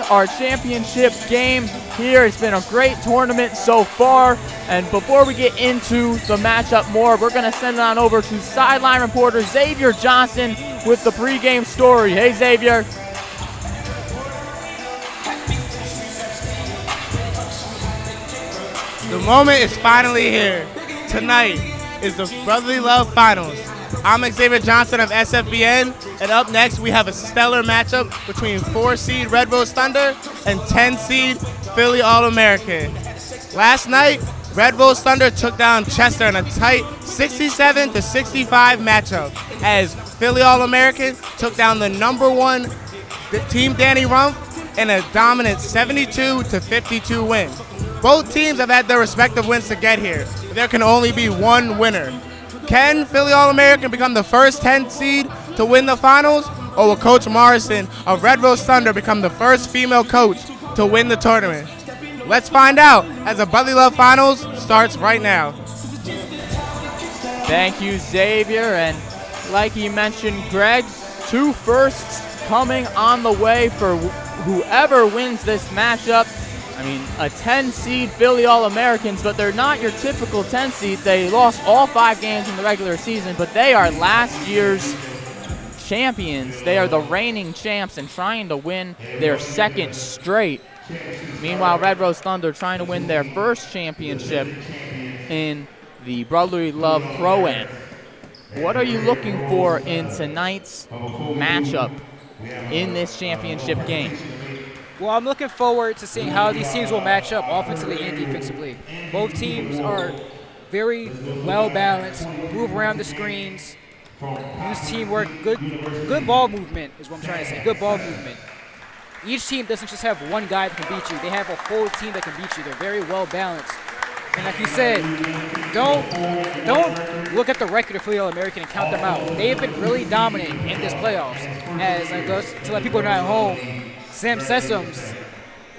our championship game here. It's been a great tournament so far. And before we get into the matchup more, we're going to send it on over to sideline reporter Xavier Johnson with the pregame story. Hey, Xavier. The moment is finally here. Tonight is the Brotherly Love Finals. I'm Xavier Johnson of SFBN, and up next we have a stellar matchup between 4-seed Red Rose Thunder and 10-seed Philly All-American. Last night, Red Rose Thunder took down Chester in a tight 67-65 matchup as Philly All-American took down the #1 Team Danny Rumpf in a dominant 72-52 win. Both teams have had their respective wins to get here. There can only be one winner. Can Philly All-American become the first 10 seed to win the finals, or will Coach Morrison of Red Rose Thunder become the first female coach to win the tournament? Let's find out as the Brotherly Love Finals starts right now. Thank you, Xavier. And like you mentioned, Greg, 2 firsts coming on the way for whoever wins this matchup. I mean, a 10-seed Philly All-Americans, but they're not your typical 10-seed. They lost all 5 games in the regular season, but they are last year's champions. They are the reigning champs and trying to win their 2nd straight. Meanwhile, Red Rose Thunder trying to win their first championship in the Brotherly Love Pro-Am. What are you looking for in tonight's matchup in this championship game? Well, I'm looking forward to seeing how these teams will match up offensively and defensively. Both teams are very well balanced, move around the screens, use teamwork, good ball movement is what I'm trying to say, good ball movement. Each team doesn't just have one guy that can beat you. They have a whole team that can beat you. They're very well balanced. And like you said, don't look at the record of Philly All-American and count them out. They have been really dominant in this playoffs. As I go to let people know at home, Sam Sessoms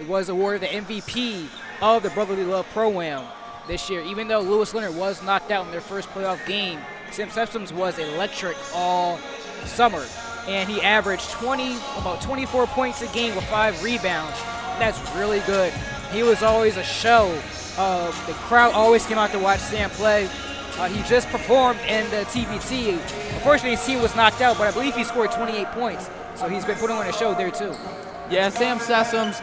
was awarded the MVP of the Brotherly Love Pro-Am this year. Even though Lewis Leonard was knocked out in their first playoff game, Sam Sessoms was electric all summer. And he averaged about 24 points a game with 5 rebounds. That's really good. He was always a show. The crowd always came out to watch Sam play. He just performed in the TBT. Unfortunately, his team was knocked out, but I believe he scored 28 points. So he's been putting on a show there, too. Yeah, Sam Sessoms,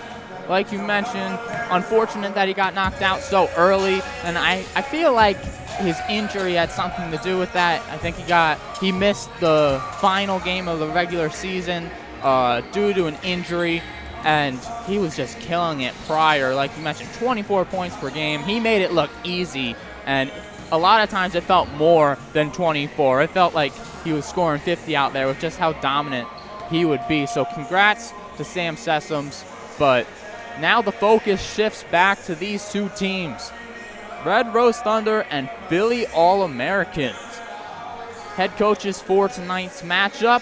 like you mentioned, unfortunate that he got knocked out so early, and I feel like his injury had something to do with that. I think he missed the final game of the regular season due to an injury, and he was just killing it prior. Like you mentioned, 24 points per game. He made it look easy, and a lot of times it felt more than 24. It felt like he was scoring 50 out there with just how dominant he would be. So congrats to Sam Sessoms, but now the focus shifts back to these 2 teams, Red Rose Thunder and Philly All-Americans. Head coaches for tonight's matchup.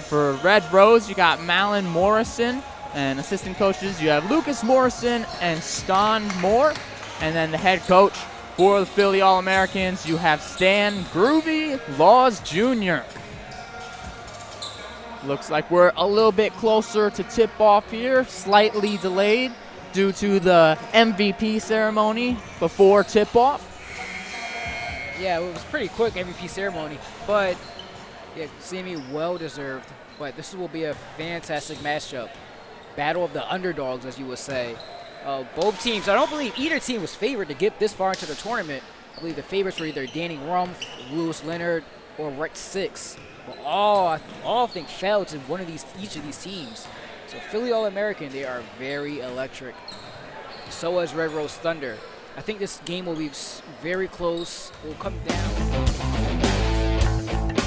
For Red Rose, you got Malin Morrison, and assistant coaches, you have Lucas Morrison and Stan Moore, and then the head coach for the Philly All-Americans, you have Stan Groovy Laws Jr. Looks like we're a little bit closer to tip-off here, slightly delayed due to the MVP ceremony before tip-off. Yeah, it was pretty quick MVP ceremony, but yeah, semi well-deserved. But this will be a fantastic matchup. Battle of the underdogs, as you would say. Both teams, I don't believe either team was favored to get this far into the tournament. I believe the favorites were either Danny Rumpf, Lewis Leonard, or Rex 6. But all I think fell to each of these teams. So Philly All-American, they are very electric. So is Red Rose Thunder. I think this game will be very close. It will come down.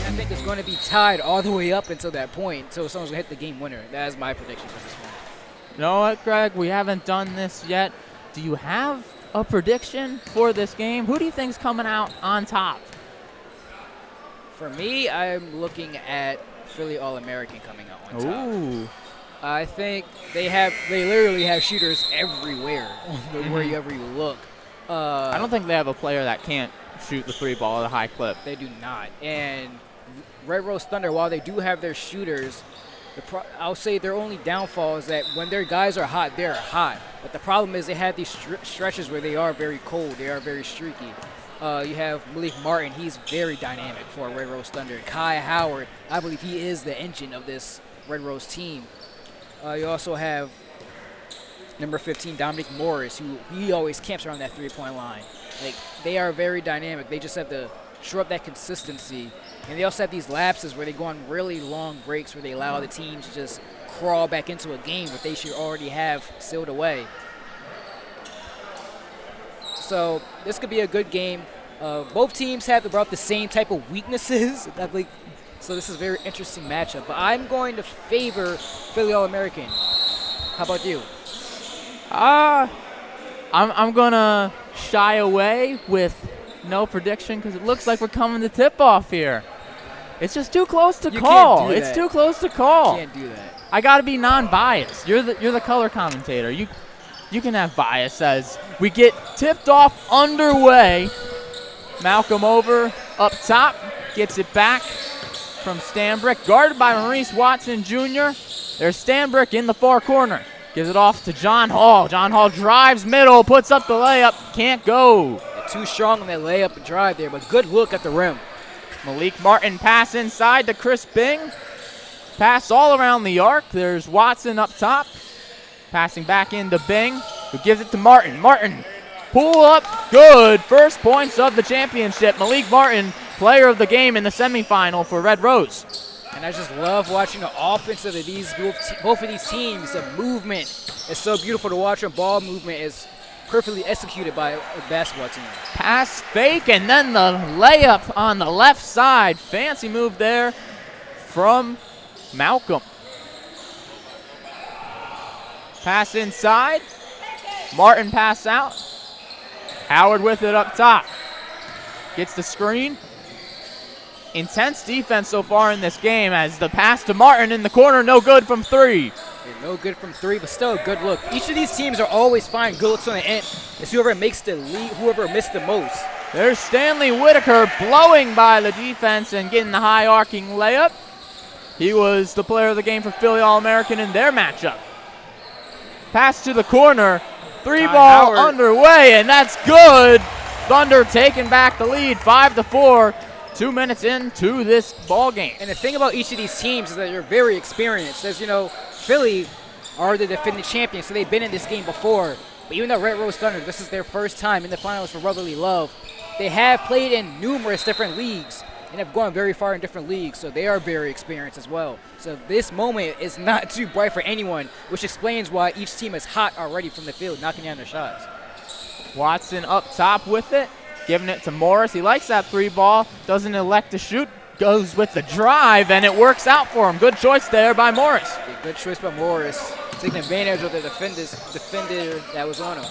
I think it's going to be tied all the way up until that point. So someone's going to hit the game winner. That is my prediction for this one. You know what, Greg? We haven't done this yet. Do you have a prediction for this game? Who do you think's coming out on top? For me, I'm looking at Philly All-American coming out on top. Ooh. I think they literally have shooters everywhere, wherever you look. I don't think they have a player that can't shoot the 3-ball at a high clip. They do not. And Red Rose Thunder, while they do have their shooters, I'll say their only downfall is that when their guys are hot, they're hot. But the problem is they have these stretches where they are very cold, they are very streaky. You have Malik Martin, he's very dynamic for Red Rose Thunder. Kai Howard, I believe he is the engine of this Red Rose team. You also have number 15, Dominic Morris, who he always camps around that three-point line. Like, they are very dynamic. They just have to show up that consistency. And they also have these lapses where they go on really long breaks where they allow the team to just crawl back into a game that they should already have sealed away. So this could be a good game. Both teams have about the same type of weaknesses. So this is a very interesting matchup. But I'm going to favor Philly All-American. How about you? I'm going to shy away with no prediction because it looks like we're coming to tip-off here. It's just too close to call. Can't do that. It's too close to call. You can't do that. I got to be non-biased. You're the color commentator. You can have bias as we get tipped off underway. Malcolm over up top, gets it back from Stanbrick, guarded by Maurice Watson Jr. There's Stanbrick in the far corner. Gives it off to John Hall. John Hall drives middle, puts up the layup, can't go. Too strong on that layup and drive there, but good look at the rim. Malik Martin pass inside to Chris Bing. Pass all around the arc. There's Watson up top. Passing back into Bing, who gives it to Martin. Martin, pull up, good. First points of the championship. Malik Martin, player of the game in the semifinal for Red Rose. And I just love watching the offense of both of these teams. The movement is so beautiful to watch. And ball movement is perfectly executed by a basketball team. Pass fake, and then the layup on the left side. Fancy move there from Malcolm. Pass inside. Martin pass out. Howard with it up top. Gets the screen. Intense defense so far in this game as the pass to Martin in the corner, no good from three. Yeah, no good from three, but still a good look. Each of these teams are always finding good looks on the end. It's whoever makes the lead, whoever missed the most. There's Stanley Whitaker blowing by the defense and getting the high arcing layup. He was the player of the game for Philly All-American in their matchup. Pass to the corner, three ball underway, and that's good. Thunder taking back the lead, 5-4. 2 minutes into this ball game. And the thing about each of these teams is that they're very experienced. As you know, Philly are the defending champions, so they've been in this game before. But even though Red Rose Thunder, this is their first time in the finals for Brotherly Love, they have played in numerous different leagues and have gone very far in different leagues, so they are very experienced as well. So this moment is not too bright for anyone, which explains why each team is hot already from the field, knocking down their shots. Watson up top with it. Giving it to Morris. He likes that three ball. Doesn't elect to shoot. Goes with the drive, and it works out for him. Good choice there by Morris. Yeah, good choice by Morris. Taking advantage of the defender that was on him.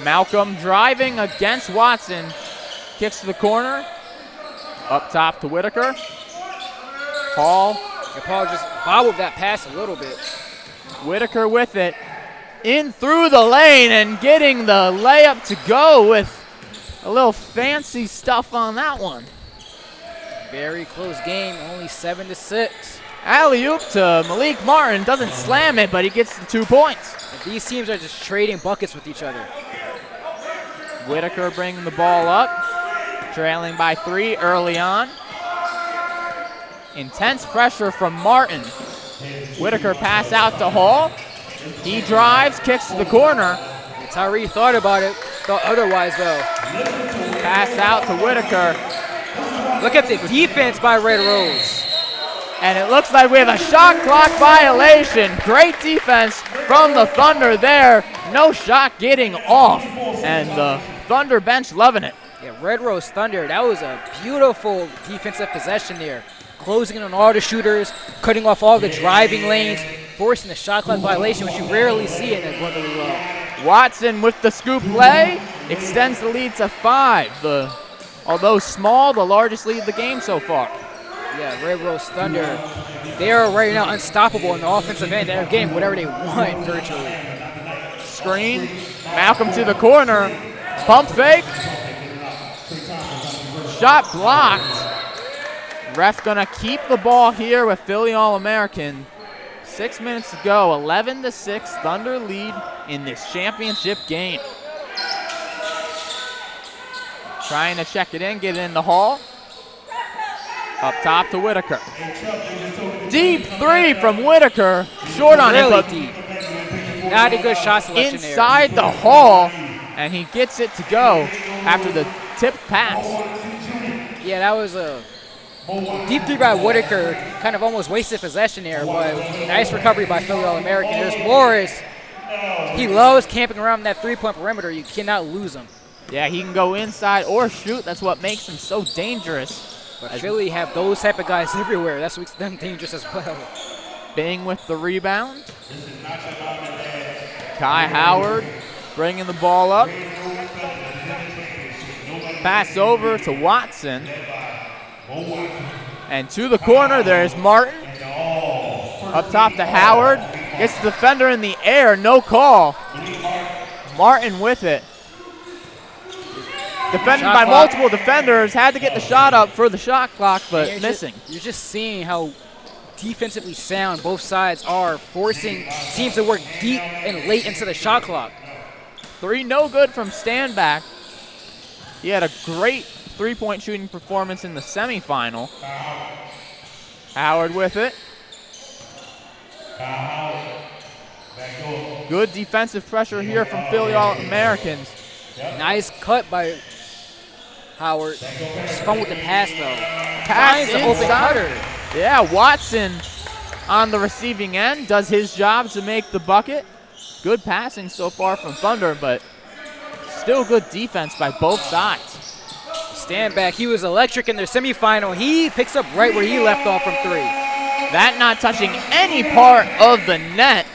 Malcolm driving against Watson. Kicks to the corner. Up top to Whitaker. Paul. And Paul just bobbled that pass a little bit. Whitaker with it. In through the lane and getting the layup to go with a little fancy stuff on that one. Very close game, only 7-6. Alley-oop to Malik Martin. Doesn't slam it, but he gets the 2 points. And these teams are just trading buckets with each other. Whitaker bringing the ball up. Trailing by 3 early on. Intense pressure from Martin. Whitaker pass out to Hall. He drives, kicks to the corner. Tyree thought about it, thought otherwise though. Pass out to Whitaker. Look at the defense by Red Rose. And it looks like we have a shot clock violation. Great defense from the Thunder there. No shot getting off. And the Thunder bench loving it. Yeah, Red Rose Thunder, that was a beautiful defensive possession there. Closing in on all the shooters, cutting off all the driving lanes, forcing the shot clock violation, which you rarely see in a Brotherly Love. Watson with the scoop lay, extends the lead to 5. Although small, the largest lead of the game so far. Yeah, Red Rose Thunder, they are right now unstoppable in the offensive end. They're getting whatever they want virtually. Screen, Malcolm to the corner, pump fake, shot blocked. Ref gonna keep the ball here with Philly All-American. 6 minutes to go, 11-6, Thunder lead in this championship game. Trying to check it in, get it in the hall. Up top to Whitaker. Deep three from Whitaker. Short on Really it, but deep. Not a good shot selection inside the hall, and he gets it to go after the tip pass. there. Yeah, that was a deep three by Whitaker. Kind of almost wasted possession there, but nice recovery by Philly All-American. There's Morris. He loves camping around that three-point perimeter. You cannot lose him. Yeah, he can go inside or shoot. That's what makes him so dangerous. But Philly have those type of guys everywhere. That's what makes them dangerous as well. Bing with the rebound. Kai Howard bringing the ball up. Pass over to Watson. And to the corner, there's Martin. Up top to Howard. Gets the defender in the air, no call. Martin with it. Defended by multiple defenders, had to get the shot up for the shot clock, but missing. You're just seeing how defensively sound both sides are, forcing teams to work deep and late into the shot clock. Three no good from Standback. He had a great three-point shooting performance in the semifinal. Howard with it. Good defensive pressure here from Philly All-Americans. Nice cut by Howard. Just fun with the pass, though. Pass Finds the open inside. cutter. Yeah, Watson on the receiving end does his job to make the bucket. Good passing so far from Thunder, but still good defense by both sides. Standback, he was electric in their semifinal. He picks up right where he left off from three. That not touching any part of the net,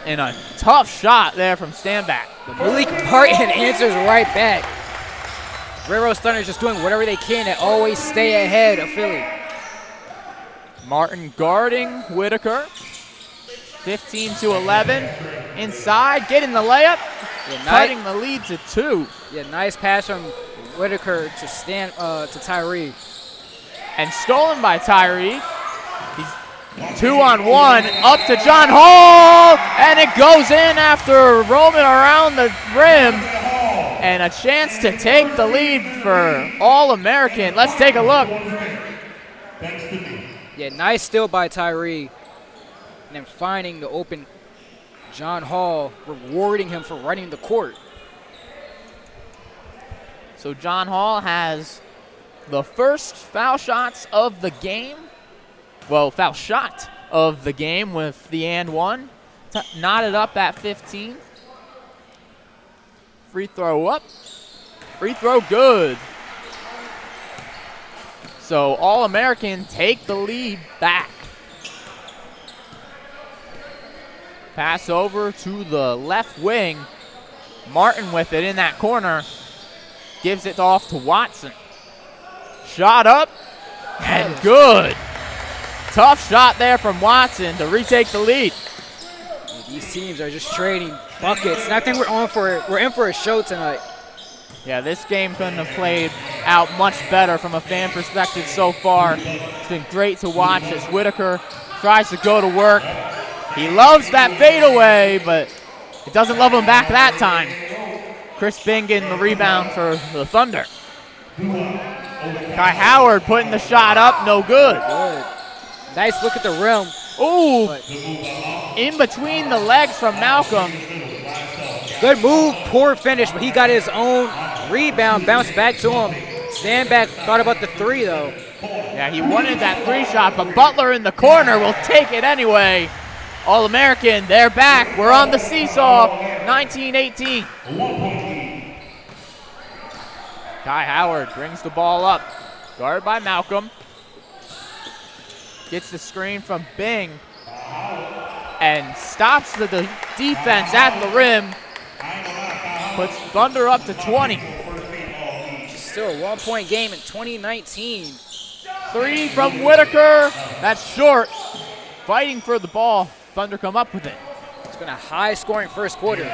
and a tough shot there from Standback. Malik Martin answers right back. Railroad Thunder just doing whatever they can to always stay ahead of Philly. Martin guarding Whitaker. 15-11. Inside, getting the layup, cutting the lead to 2. Yeah, nice pass from Whitaker to Tyree. And stolen by Tyree. He's 2-on-1, up to John Hall, and it goes in after roaming around the rim. And a chance to take the lead for All-American. Let's take a look. Yeah, nice steal by Tyree. And then finding the open John Hall, rewarding him for running the court. So John Hall has the first foul shots of the game. Well, foul shot of the game with the and one. Knotted up at 15. Free throw up. Free throw good. So All-American take the lead back. Pass over to the left wing. Martin with it in that corner. Gives it off to Watson. Shot up and good. Tough shot there from Watson to retake the lead. These teams are just trading buckets. And I think we're in for a show tonight. Yeah, this game couldn't have played out much better from a fan perspective so far. It's been great to watch as Whitaker tries to go to work. He loves that fadeaway, but it doesn't love him back that time. Chris Bing getting the rebound for the Thunder. Kai Howard putting the shot up, no good. Nice look at the rim. Ooh, in between the legs from Malcolm. Good move, poor finish, but he got his own rebound, bounced back to him. Standback thought about the three, though. Yeah, he wanted that three shot, but Butler in the corner will take it anyway. All-American, they're back. We're on the seesaw, 19-18. Kai Howard brings the ball up. Guarded by Malcolm. Gets the screen from Bing. And stops the defense at the rim. Puts Thunder up to 20. Still a one-point game in 2019. Three from Whitaker. That's short. Fighting for the ball. Thunder come up with it. It's been a high-scoring first quarter.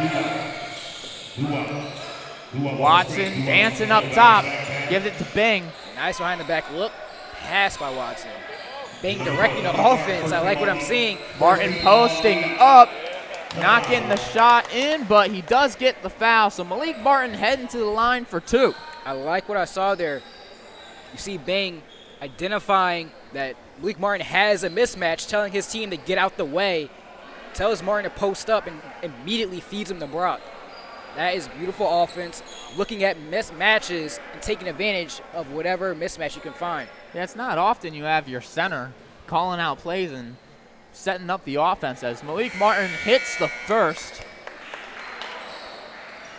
Watson dancing up top. Gives it to Bing. Nice behind-the-back look. pass by Watson. Bang directing the offense. I like what I'm seeing. Martin posting up, not getting the shot in, but he does get the foul. So Malik Martin heading to the line for 2. I like what I saw there. You see Bang identifying that Malik Martin has a mismatch, telling his team to get out the way, tells Martin to post up, and immediately feeds him the block. That is beautiful offense, looking at mismatches and taking advantage of whatever mismatch you can find. Yeah, it's not often you have your center calling out plays and setting up the offense as Malik Martin hits the first.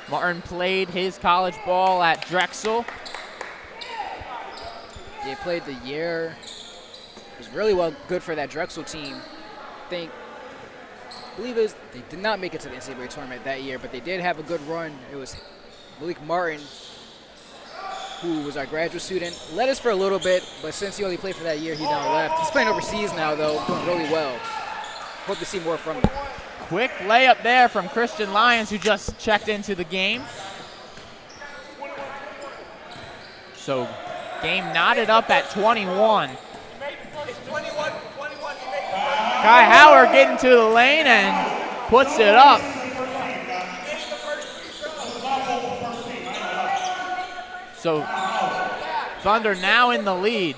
Martin played his college ball at Drexel. They played the year. It was really good for that Drexel team. I believe it was, they did not make it to the NCAA tournament that year, but they did have a good run. It was Malik Martin, who was our graduate student, led us for a little bit, but since he only played for that year, he now left. He's playing overseas now, though, doing really well. Hope to see more from him. Quick layup there from Christian Lyons, who just checked into the game. So game knotted up at 21. Kai Howard getting to the lane and puts it up. So Thunder now in the lead.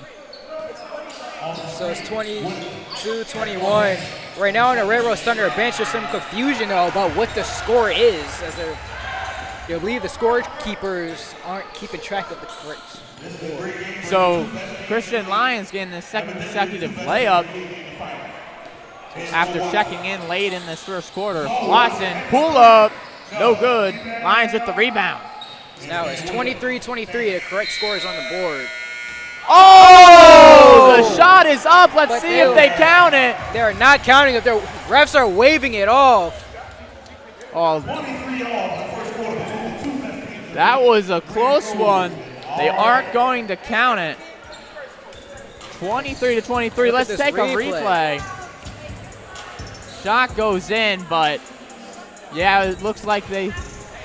So it's 22-21. Right now on the Red Rose Thunder bench, there's some confusion though about what the score is, as they believe the scorekeepers aren't keeping track of the correct score. So Christian Lyons getting his second consecutive layup after checking in late in this first quarter. Watson, pull up, no good. Lyons with the rebound. So now it's 23-23. The correct score is on the board. Oh! The shot is up. Let's see if they count it. They are not counting it. Their refs are waving it off. Oh, that was a close one. They aren't going to count it. 23-23. Let's take a replay. Shot goes in, but yeah, it looks like they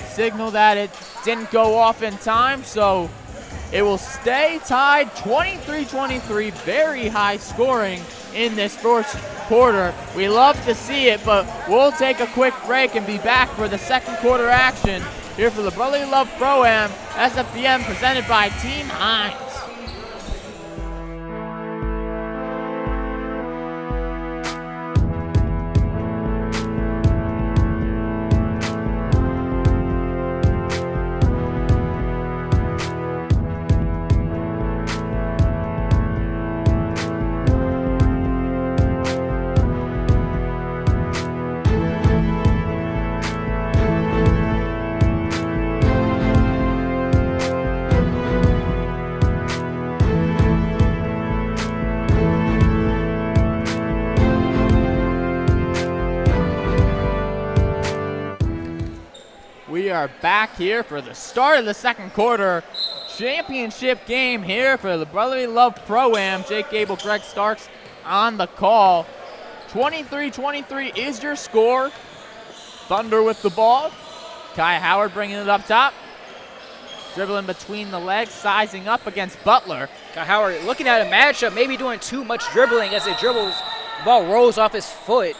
signaled that it didn't go off in time, so it will stay tied 23-23. Very high scoring in this first quarter. We love to see it, but we'll take a quick break and be back for the second quarter action here for the Brotherly Love Pro-Am SFBM presented by Team Hines. We are back here for the start of the second quarter. Championship game here for the Brotherly Love Pro-Am. Jake Gable, Greg Starks on the call. 23-23 is your score. Thunder with the ball. Kai Howard bringing it up top. Dribbling between the legs, sizing up against Butler. Kai Howard looking at a matchup, maybe doing too much dribbling as it dribbles. The ball rolls off his foot.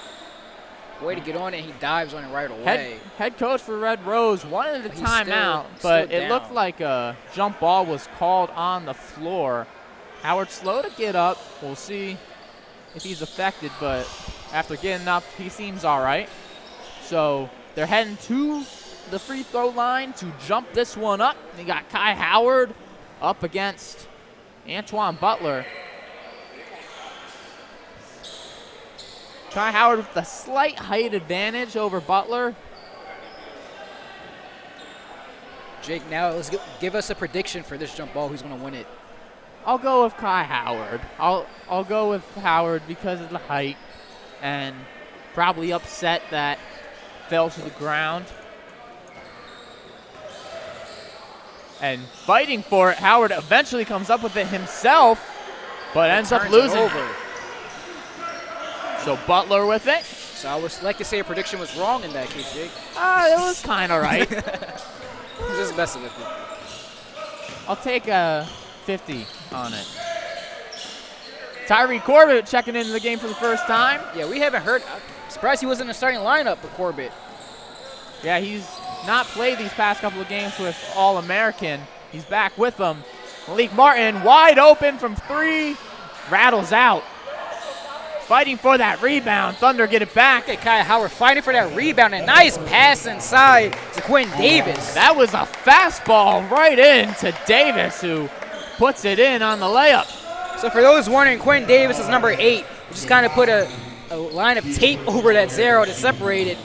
Way to get on it, he dives on it right away. Head coach for Red Rose wanted a He's timeout, still but it down. looked like a jump ball was called on the floor. Howard slow to get up. We'll see if he's affected, but after getting up, he seems all right. So they're heading to the free throw line to jump this one up. They got Kai Howard up against Antoine Butler. Kai Howard with a slight height advantage over Butler. Jake, now let's give us a prediction for this jump ball. Who's going to win it? I'll go with Kai Howard. I'll go with Howard because of the height and probably upset that fell to the ground. And fighting for it, Howard eventually comes up with it himself, but ends up losing. Over. So Butler with it. So I would like to say a prediction was wrong in that case, Jake. It was kind of right. I'm just messing with you. I'll take a 50 on it. Tyree Corbett checking into the game for the first time. Yeah, we haven't heard. I'm surprised he wasn't in the starting lineup for Corbett. Yeah, he's not played these past couple of games with All-American. He's back with them. Malik Martin wide open from 3, rattles out. Fighting for that rebound. Thunder get it back. Okay, Kai Howard fighting for that rebound. A nice pass inside to Quinn Davis. That was a fastball right in to Davis, who puts it in on the layup. So for those wondering, Quinn Davis is number 8. We just kind of put a line of tape over that 0 to separate it.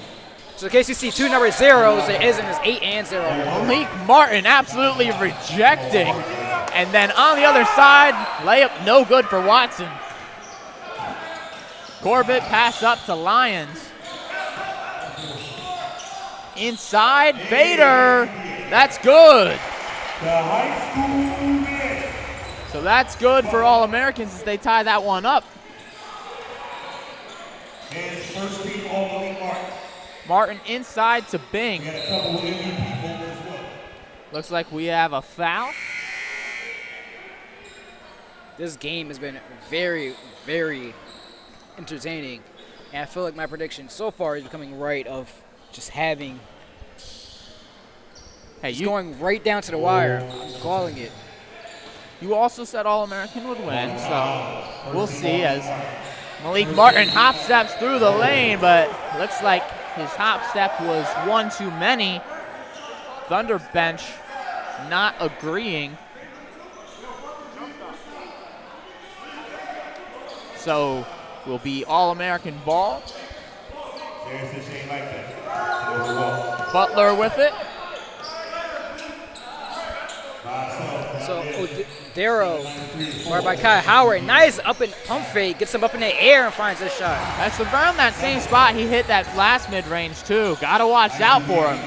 So in case you see 2 number 0s, it isn't as 8 and 0. Malik Martin absolutely rejecting. And then on the other side, layup no good for Watson. Corbett pass up to Lyons. Inside, Vader. That's good. So that's good for All-Americans as they tie that one up. Martin inside to Bing. Looks like we have a foul. This game has been very, very entertaining. And I feel like my prediction so far is becoming right of just having going right down to the wire. I'm calling it. You also said All-American would win, so we'll see as Malik Martin hop steps through the lane, but looks like his hop step was one too many. Thunder bench not agreeing. So will be All-American ball. Butler with it. So Darrow, or by Kai Howard, nice up and pump fake, gets him up in the air and finds this shot. That's around that same spot he hit that last mid-range too. Gotta watch out for him.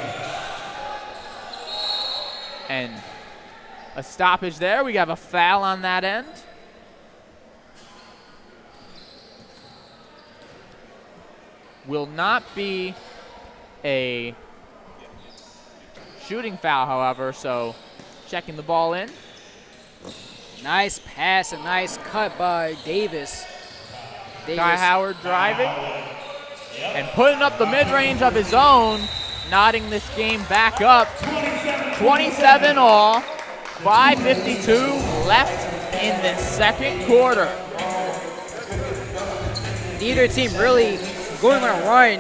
And a stoppage there. We have a foul on that end. Will not be a shooting foul, however, so checking the ball in. Nice pass, a nice cut by Davis. Kai Howard driving and putting up the mid-range of his own, knotting this game back up. 27 all, 5:52 left in the second quarter. Neither team really going on a run,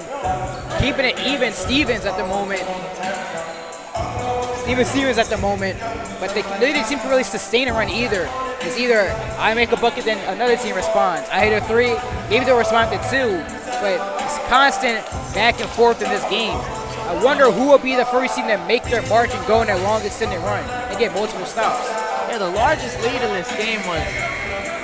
keeping it even. Stevens at the moment, but they didn't seem to really sustain a run either. It's either I make a bucket, then another team responds. I hit a 3, maybe they'll respond to 2, but it's constant back and forth in this game. I wonder who will be the first team to make their mark and go on that long extended run and get multiple stops. Yeah, the largest lead in this game was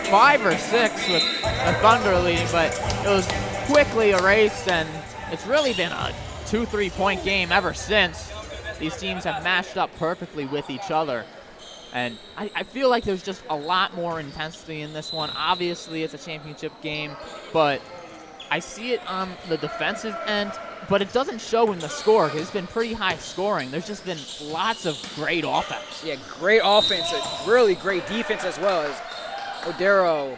5 or 6 with the Thunder leading, but it was quickly erased, and it's really been a 2-3 point game ever since. These teams have matched up perfectly with each other. And I feel like there's just a lot more intensity in this one. Obviously, it's a championship game, but I see it on the defensive end, but it doesn't show in the score because it's been pretty high scoring. There's just been lots of great offense. Yeah, great offense, really great defense as well as Odero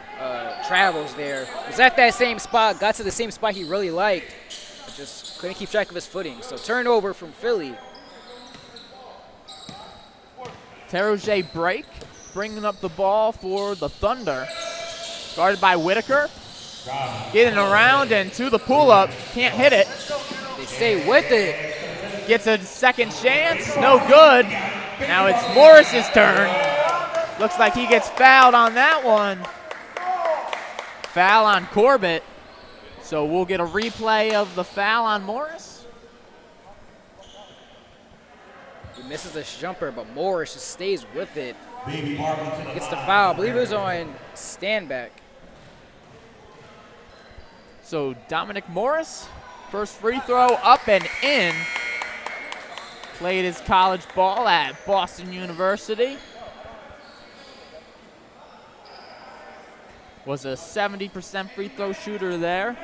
travels there. Was at that same spot, got to the same spot he really liked, but just couldn't keep track of his footing. So turnover from Philly. Teroje break, bringing up the ball for the Thunder. Guarded by Whitaker. Getting around and to the pull-up. Can't hit it. They stay with it. Gets a second chance. No good. Now it's Morris's turn. Looks like he gets fouled on that one. Foul on Corbett. So we'll get a replay of the foul on Morris. He misses a jumper, but Morris just stays with it. Gets the foul. I believe it was on Standback. So Dominic Morris, first free throw up and in. Played his college ball at Boston University. Was a 70% free throw shooter there.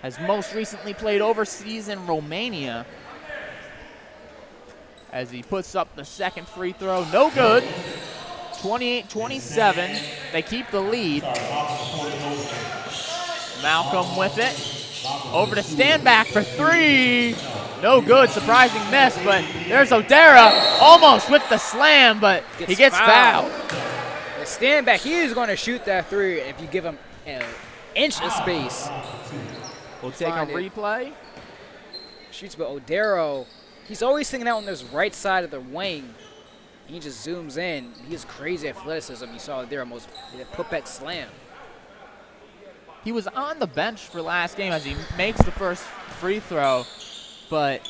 Has most recently played overseas in Romania. As he puts up the second free throw, no good. 28-27. They keep the lead. Malcolm with it. Over to Standback for three. No good, surprising miss, but there's Odera almost with the slam, but he gets fouled. The Standback, he is going to shoot that three if you give him an inch of space. We'll take a replay. Shoots, but Odero, he's always sitting out on this right side of the wing. He just zooms in. He has crazy athleticism. You saw Odero almost put back slam. He was on the bench for last game as he makes the first free throw, but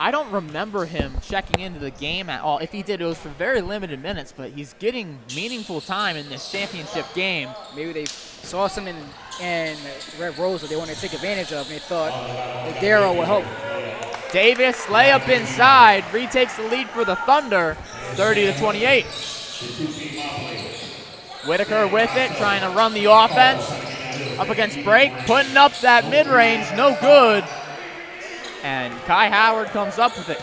I don't remember him checking into the game at all. If he did, it was for very limited minutes, but he's getting meaningful time in this championship game. Maybe they saw something in Red Rose that they wanted to take advantage of, and they thought Odero would help. Davis, layup inside, retakes the lead for the Thunder, 30-28. Whitaker with it, trying to run the offense. Up against break, putting up that mid-range, no good. And Kai Howard comes up with it.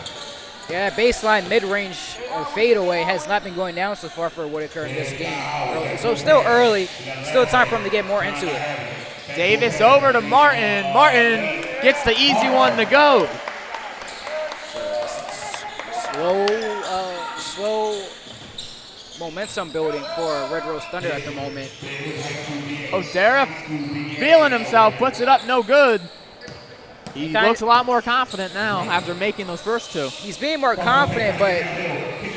Yeah, baseline mid-range or fadeaway has not been going down so far for Whitaker in this game. So still early, still time for him to get more into it. Davis over to Martin. Martin gets the easy one to go. Slow momentum building for Red Rose Thunder at the moment. Odera feeling himself, puts it up, no good. He looks a lot more confident now after making those first two. He's being more confident, but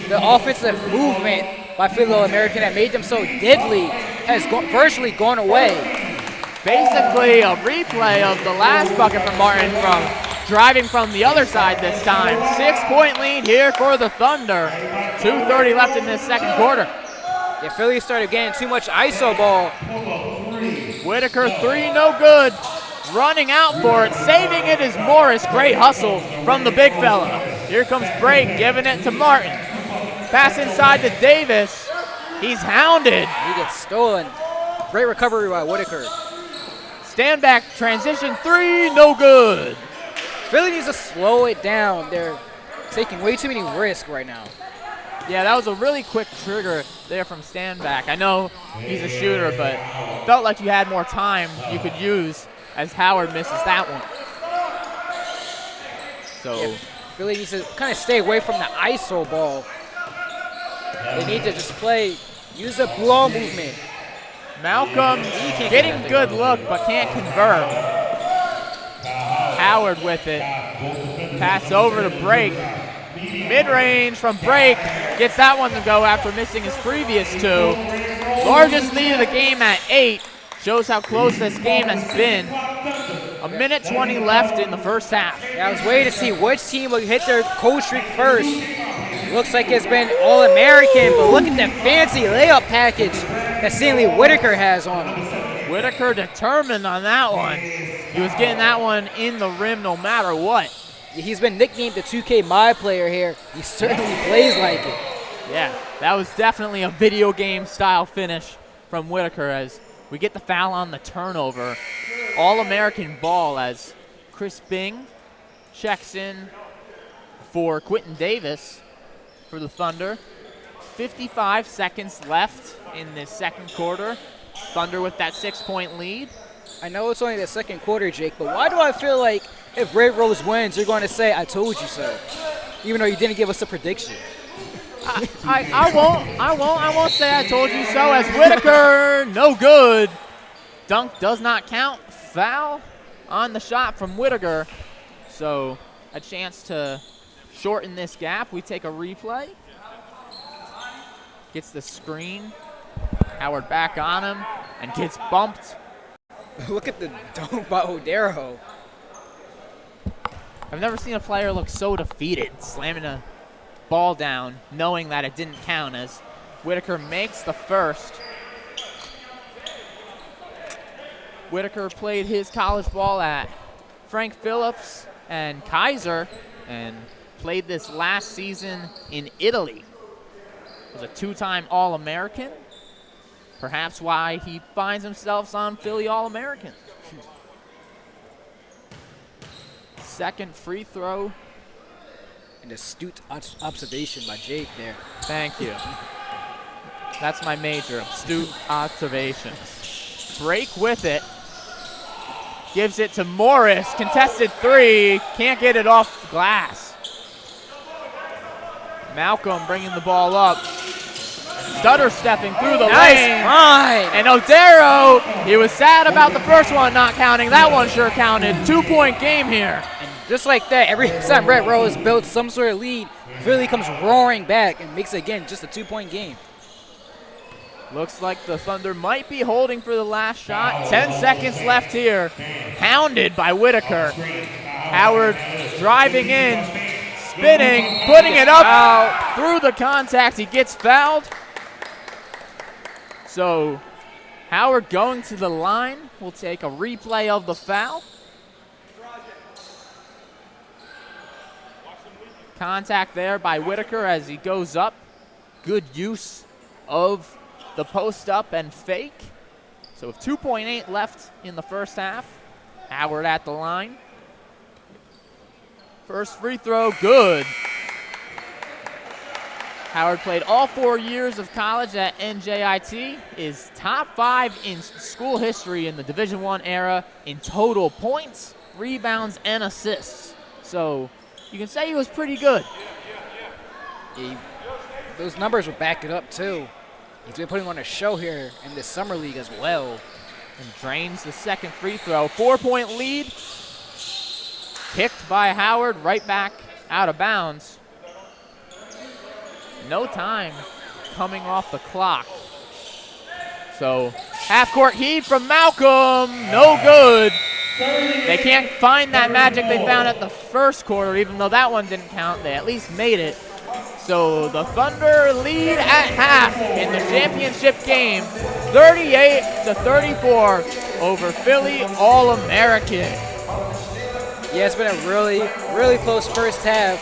the offensive movement by Philo American that made them so deadly has virtually gone away. Basically a replay of the last bucket from Martin from driving from the other side this time. 6-point lead here for the Thunder. 2:30 left in this second quarter. Yeah, Philly started getting too much ISO ball. Whitaker three, no good. Running out for it, saving it is Morris. Great hustle from the big fella. Here comes Brake, giving it to Martin. Pass inside to Davis. He's hounded. He gets stolen. Great recovery by Whitaker. Stand back, transition three, no good. Philly needs to slow it down. They're taking way too many risks right now. Yeah, that was a really quick trigger there from Standback. I know he's a shooter, but felt like you had more time you could use as Howard misses that one. So yeah, Philly needs to kind of stay away from the ISO ball. They need to just use the blow movement. Malcolm getting good look, but can't convert. Howard with it. Pass over to Brake. Mid-range from Brake. Gets that one to go after missing his previous two. Largest lead of the game at 8. Shows how close this game has been. 1:20 left in the first half. Yeah, I was waiting to see which team will hit their cold streak first. Looks like it's been All-American, but look at that fancy layup package that Stanley Whitaker has on him. Whitaker determined on that one. He was getting that one in the rim no matter what. He's been nicknamed the 2K My player here. He certainly plays like it. Yeah, that was definitely a video game style finish from Whitaker as we get the foul on the turnover. All-American ball as Chris Bing checks in for Quentin Davis for the Thunder. 55 seconds left in this second quarter. Thunder with that 6-point lead. I know it's only the second quarter, Jake, but why do I feel like if Red Rose wins, you're going to say, I told you so, even though you didn't give us a prediction? I won't say I told you so as Whitaker, no good. Dunk does not count. Foul on the shot from Whitaker. So a chance to shorten this gap. We take a replay. Gets the screen. Howard back on him and gets bumped. Look at the dunk by Odero. I've never seen a player look so defeated, slamming a ball down, knowing that it didn't count as Whitaker makes the first. Whitaker played his college ball at Frank Phillips and Kaiser and played this last season in Italy. Was a two-time All-American. Perhaps why he finds himself on Philly All-American. Second free throw. An astute observation by Jake there. Thank you. That's my major, astute observation. Break with it. Gives it to Morris. Contested three. Can't get it off the glass. Malcolm bringing the ball up. Stutter stepping through the lane. Nice And Odero, he was sad about the first one not counting. That one sure counted. 2-point game here. And just like that, every time Red Rose builds some sort of lead, Philly comes roaring back and makes it again just a 2-point game. Looks like the Thunder might be holding for the last shot. 10 seconds left here. Hounded by Whitaker. Howard driving in, spinning, putting it up out through the contact. He gets fouled. So Howard going to the line. We'll take a replay of the foul. Contact there by Whitaker as he goes up. Good use of the post up and fake. So with 2.8 left in the first half, Howard at the line. First free throw, good. Howard played all 4 years of college at NJIT, is top 5 in school history in the Division I era in total points, rebounds, and assists. So you can say he was pretty good. Those numbers would back it up too. He's been putting on a show here in the summer league as well. And drains the second free throw. 4-point lead. Kicked by Howard, right back out of bounds. No time coming off the clock. So half-court heave from Malcolm, no good. They can't find that magic they found at the first quarter, even though that one didn't count. They at least made it. So the Thunder lead at half in the championship game, 38-34 over Philly All-American. Yeah, it's been a really, really close first half.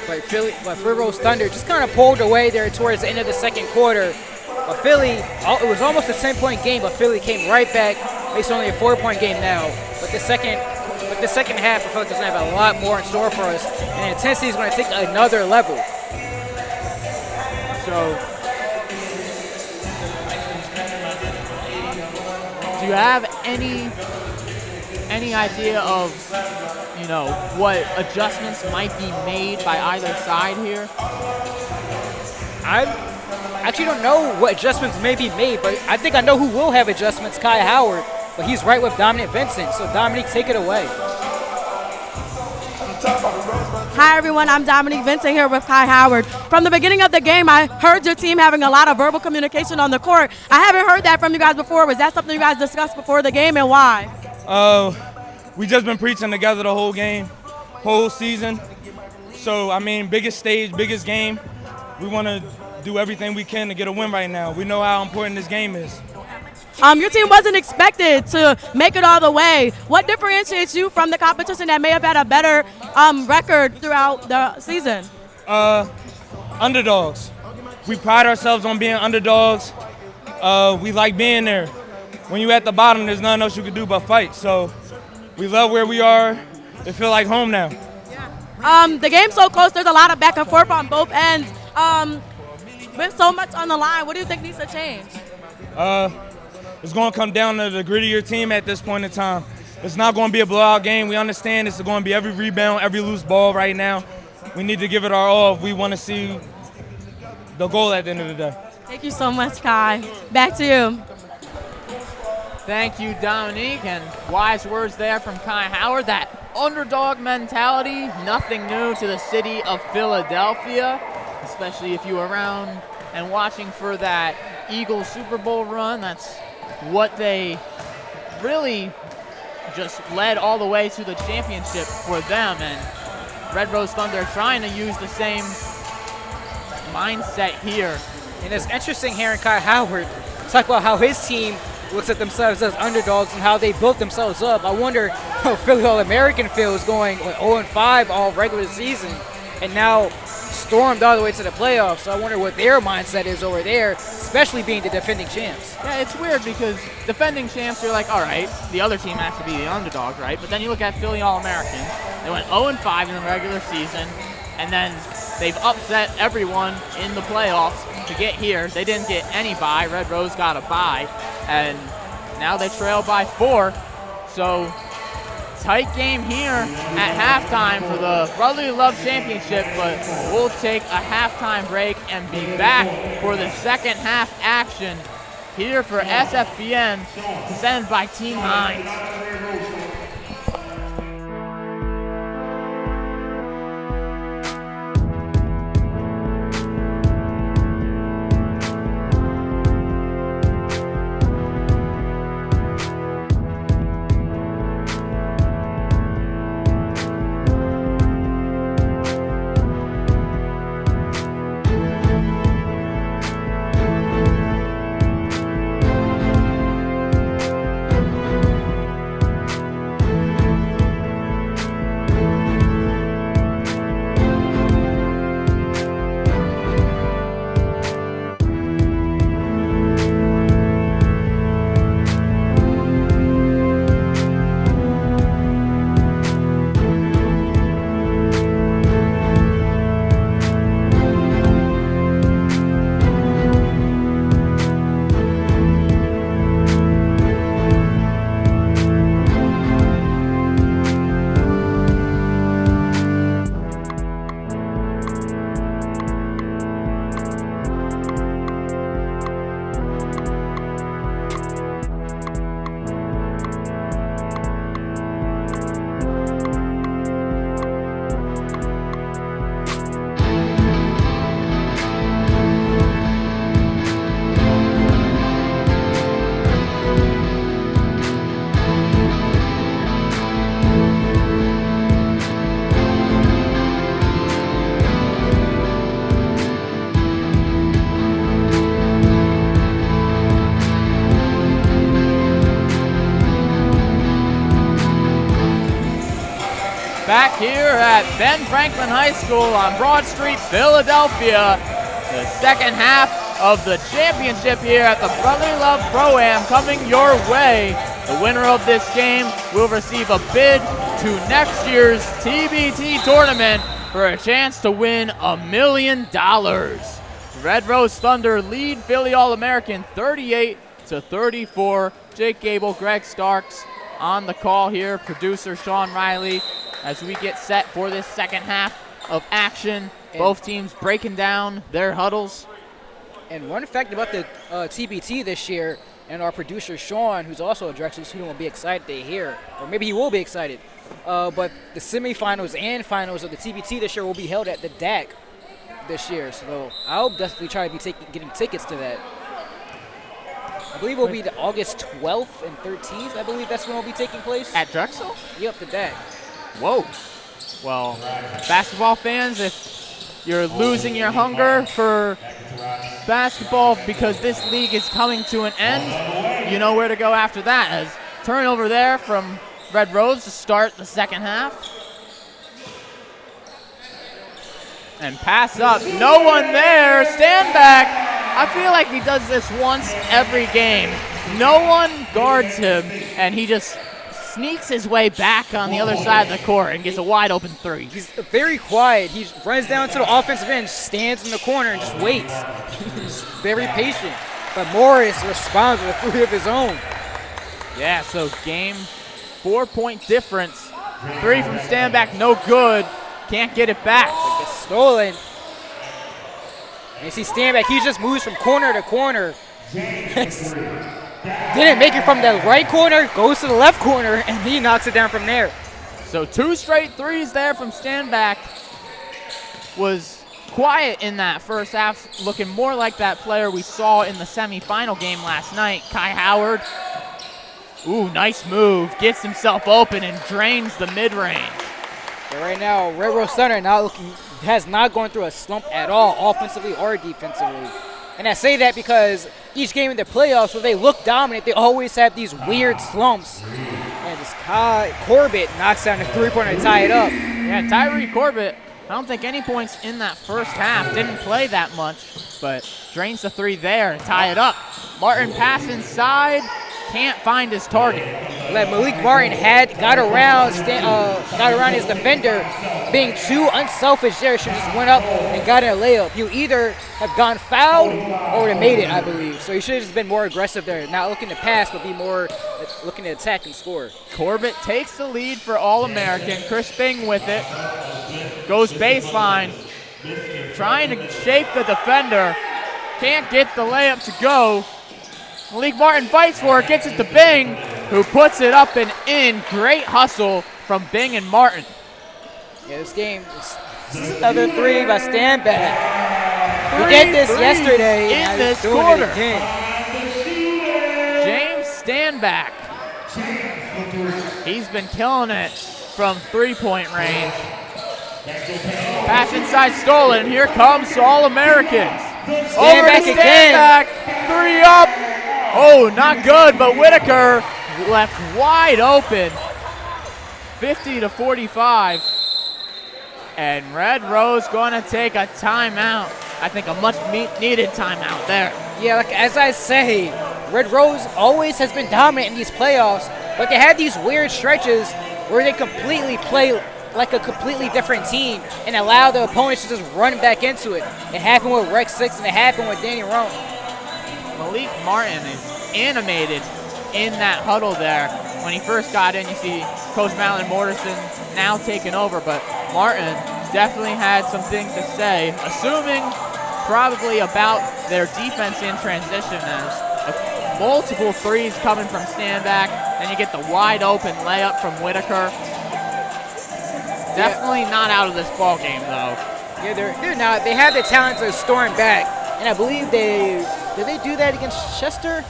But Red Rose Thunder just kind of pulled away there towards the end of the second quarter. But Philly, it was almost a 10-point game, but Philly came right back. It's only a 4-point game now. But the second half, I feel like there's going to have a lot more in store for us. And the intensity is going to take another level. So, do you have any idea of, what adjustments might be made by either side here? I actually don't know what adjustments may be made, but I think I know who will have adjustments, Kai Howard. But he's right with Dominic Vincent. So, Dominic, take it away. Hi, everyone. I'm Dominique Vincent here with Kai Howard. From the beginning of the game, I heard your team having a lot of verbal communication on the court. I haven't heard that from you guys before. Was that something you guys discussed before the game, and why? We just been preaching together the whole game, whole season. So, biggest stage, biggest game. We want to do everything we can to get a win right now. We know how important this game is. Your team wasn't expected to make it all the way. What differentiates you from the competition that may have had a better record throughout the season? Underdogs. We pride ourselves on being underdogs. We like being there. When you're at the bottom, there's nothing else you can do but fight. So we love where we are. It feels like home now. The game's so close. There's a lot of back and forth on both ends. With so much on the line, what do you think needs to change? It's going to come down to the grittier team at this point in time. It's not going to be a blowout game. We understand it's going to be every rebound, every loose ball right now. We need to give it our all if we want to see the goal at the end of the day. Thank you so much, Kai. Back to you. Thank you, Dominique, and wise words there from Kai Howard. That underdog mentality, nothing new to the city of Philadelphia, especially if you were around and watching for that Eagles Super Bowl run. That's what they really just led all the way to the championship for them, and Red Rose Thunder trying to use the same mindset here. And it's interesting hearing Kai Howard talk about how his team looks at themselves as underdogs and how they built themselves up. I wonder how Philly All-American feels going 0-5 all regular season and now stormed all the way to the playoffs. So I wonder what their mindset is over there, especially being the defending champs. Yeah, it's weird because defending champs, you're like, all right, the other team has to be the underdog, right? But then you look at Philly All-American. They went 0-5 in the regular season, and then they've upset everyone in the playoffs to get here. They didn't get any bye. Red Rose got a bye, and now they trail by 4. So tight game here at halftime for the Brotherly Love Championship, but we'll take a halftime break and be back for the second half action here for SFBN, presented by Team Hines. Back here at Ben Franklin High School on Broad Street, Philadelphia. The second half of the championship here at the Brotherly Love Pro-Am coming your way. The winner of this game will receive a bid to next year's TBT tournament for a chance to win $1 million. Red Rose Thunder lead Philly All-American 38-34. Jake Gable, Greg Starks on the call here. Producer Sean Riley as we get set for this second half of action. Both teams breaking down their huddles. And one fact about the TBT this year, and our producer Sean, who's also a director student, will be excited to hear, or maybe he will be excited, but the semifinals and finals of the TBT this year will be held at the DAC this year. So I'll definitely try to be getting tickets to that. I believe it will be the August 12th and 13th. I believe that's when it will be taking place. At Drexel? Yep, the DAC. Whoa. Well, basketball fans, if you're losing your hunger for basketball because this league is coming to an end, you know where to go after that. As turnover there from Red Rose to start the second half. And pass up, no one there, stand back. I feel like he does this once every game. No one guards him, and he just sneaks his way back on the other side of the court and gets a wide open three. He's very quiet. He runs down to the offensive end, stands in the corner, and just waits. He's very patient. But Morris responds with a three of his own. Yeah, so game 4-point difference. Three from Standback, no good. Can't get it back. It gets stolen. And you see Standback, he just moves from corner to corner. Didn't make it from the right corner, goes to the left corner, and he knocks it down from there. So 2 straight threes there from Standback. Was quiet in that first half, looking more like that player we saw in the semifinal game last night, Kai Howard. Ooh, nice move. Gets himself open and drains the mid-range. But right now, Red Rose Thunder has not gone through a slump at all, offensively or defensively. And I say that because each game in the playoffs, where they look dominant, they always have these weird slumps. And this Corbett knocks down the three-pointer to tie it up. Yeah, Tyree Corbett, I don't think any points in that first half. Didn't play that much, but drains the three there and tie it up. Martin pass inside. can't find his target. Like Malik Martin got around his defender, being too unselfish there. Should have just went up and got in a layup. He would either have gone fouled or would have made it, I believe. So he should have just been more aggressive there, not looking to pass, but be more looking to attack and score. Corbett takes the lead for All-American. Chris Bing with it. Goes baseline. Trying to shake the defender. Can't get the layup to go. Malik Martin fights for it, gets it to Bing, who puts it up and in. Great hustle from Bing and Martin. Yeah, this is another three by Stanback. We did this yesterday. In this quarter. James Stanback. He's been killing it from three-point range. Pass inside stolen. Here comes All-Americans. Over to Stanback. Three up. Oh, not good, but Whitaker left wide open. 50-45. And Red Rose going to take a timeout. I think a much needed timeout there. Yeah, like as I say, Red Rose always has been dominant in these playoffs, but they had these weird stretches where they completely play like a completely different team and allow the opponents to just run back into it. It happened with Rex 6 and it happened with Danny Rome. Malik Martin is animated in that huddle there. When he first got in, you see Coach Malin Morrison now taking over, but Martin definitely had some things to say, assuming probably about their defense in transition as multiple threes coming from Stanback, and you get the wide open layup from Whitaker. Definitely not out of this ball game though. Yeah, they're not. They have the talent to storm back, and I believe did they do that against Chester?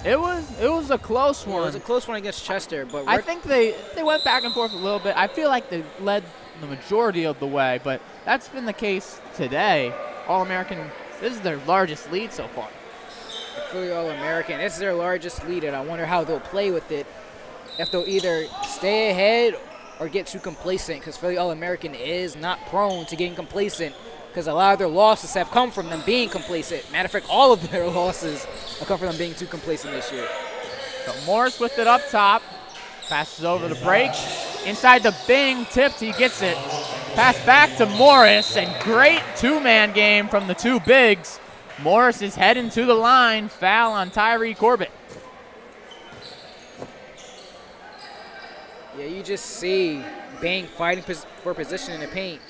It was a close one. It was a close one against Chester, but I think they went back and forth a little bit. I feel like they led the majority of the way, but that's been the case today. All-American, this is their largest lead so far. Philly All-American, this is their largest lead, and I wonder how they'll play with it. If they'll either stay ahead or get too complacent, because Philly All-American is not prone to getting complacent, because a lot of their losses have come from them being complacent. Matter of fact, all of their losses have come from them being too complacent this year. So Morris with it up top. Passes over the break. Inside the Bing, tipped, he gets it. Pass back to Morris, and great two-man game from the two bigs. Morris is heading to the line. Foul on Tyree Corbett. Yeah, you just see Bing fighting for position in the paint.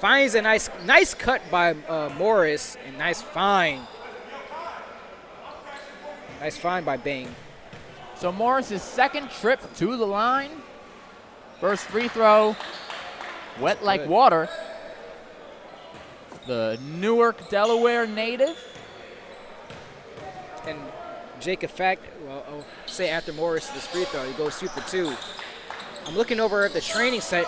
Finds a nice cut by Morris, and nice find. Nice find by Bing. So Morris's second trip to the line. First free throw, wet like water. The Newark, Delaware native. And Jacob Fact, well, I'll say after Morris's free throw, he goes 2 for 2. I'm looking over at the training set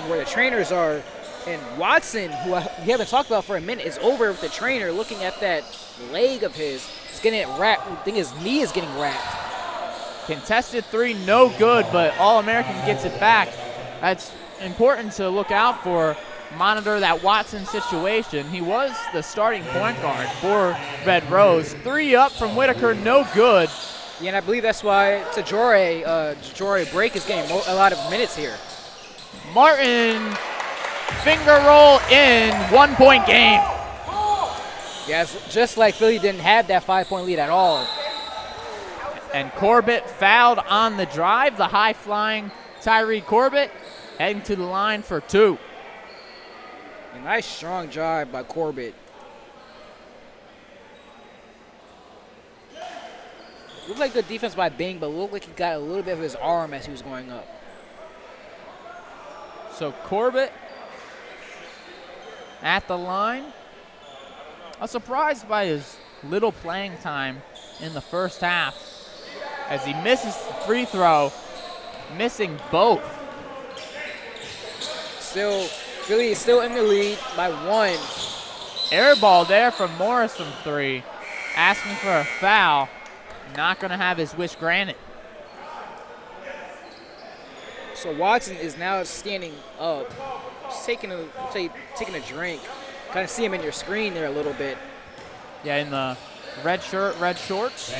where the trainers are, and Watson, who we haven't talked about for a minute, is over with the trainer looking at that leg of his. He's getting it wrapped. I think his knee is getting wrapped. Contested three, no good, but All-American gets it back. That's important to look out for, monitor that Watson situation. He was the starting point guard for Red Rose. Three up from Whitaker, no good. Yeah, and I believe that's why Tajore Break is getting a lot of minutes here. Martin, finger roll in, 1 point game. Yeah, it's just like Philly didn't have that 5-point lead at all. And Corbett fouled on the drive. The high-flying Tyree Corbett heading to the line for 2. A nice strong drive by Corbett. Looked like good defense by Bing, but looked like he got a little bit of his arm as he was going up. So Corbett at the line. I was surprised by his little playing time in the first half as he misses the free throw, missing both. Philly is still in the lead by 1. Air ball there from Morris from 3. Asking for a foul. Not going to have his wish granted. So Watson is now standing up, just taking a drink. Kind of see him in your screen there a little bit. Yeah, in the red shirt, red shorts.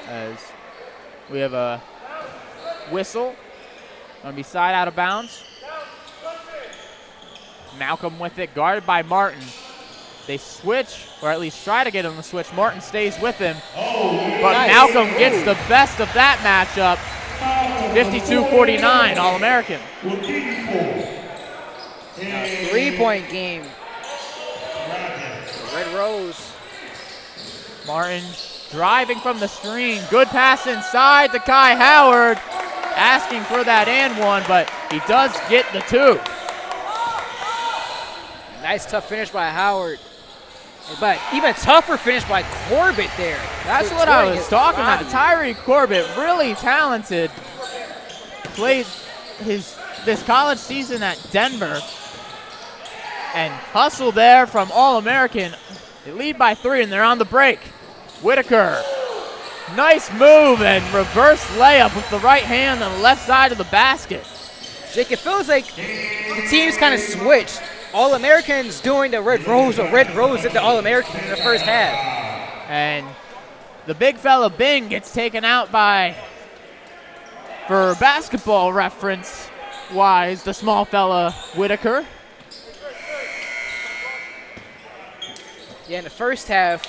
as we have a whistle. Going to be side out of bounds. Malcolm with it, guarded by Martin. They switch, or at least try to get him to switch. Martin stays with him, but Malcolm gets the best of that matchup. 52-49, All-American. 3-point game. Red Rose. Martin driving from the screen. Good pass inside to Kai Howard. Asking for that and one, but he does get the two. Nice tough finish by Howard. But even tougher finish by Corbett there. That's what I was talking about. Tyree Corbett, really talented. Played this college season at Denver. And hustle there from All-American. They lead by 3 and they're on the break. Whitaker. Nice move and reverse layup with the right hand on the left side of the basket. Jake, it feels like the teams kind of switched. All-Americans doing the Red Rose, or Red Rose did the All-American in the first half. And the big fella Bing gets taken out by, for basketball reference wise, the small fella Whitaker. Yeah, in the first half,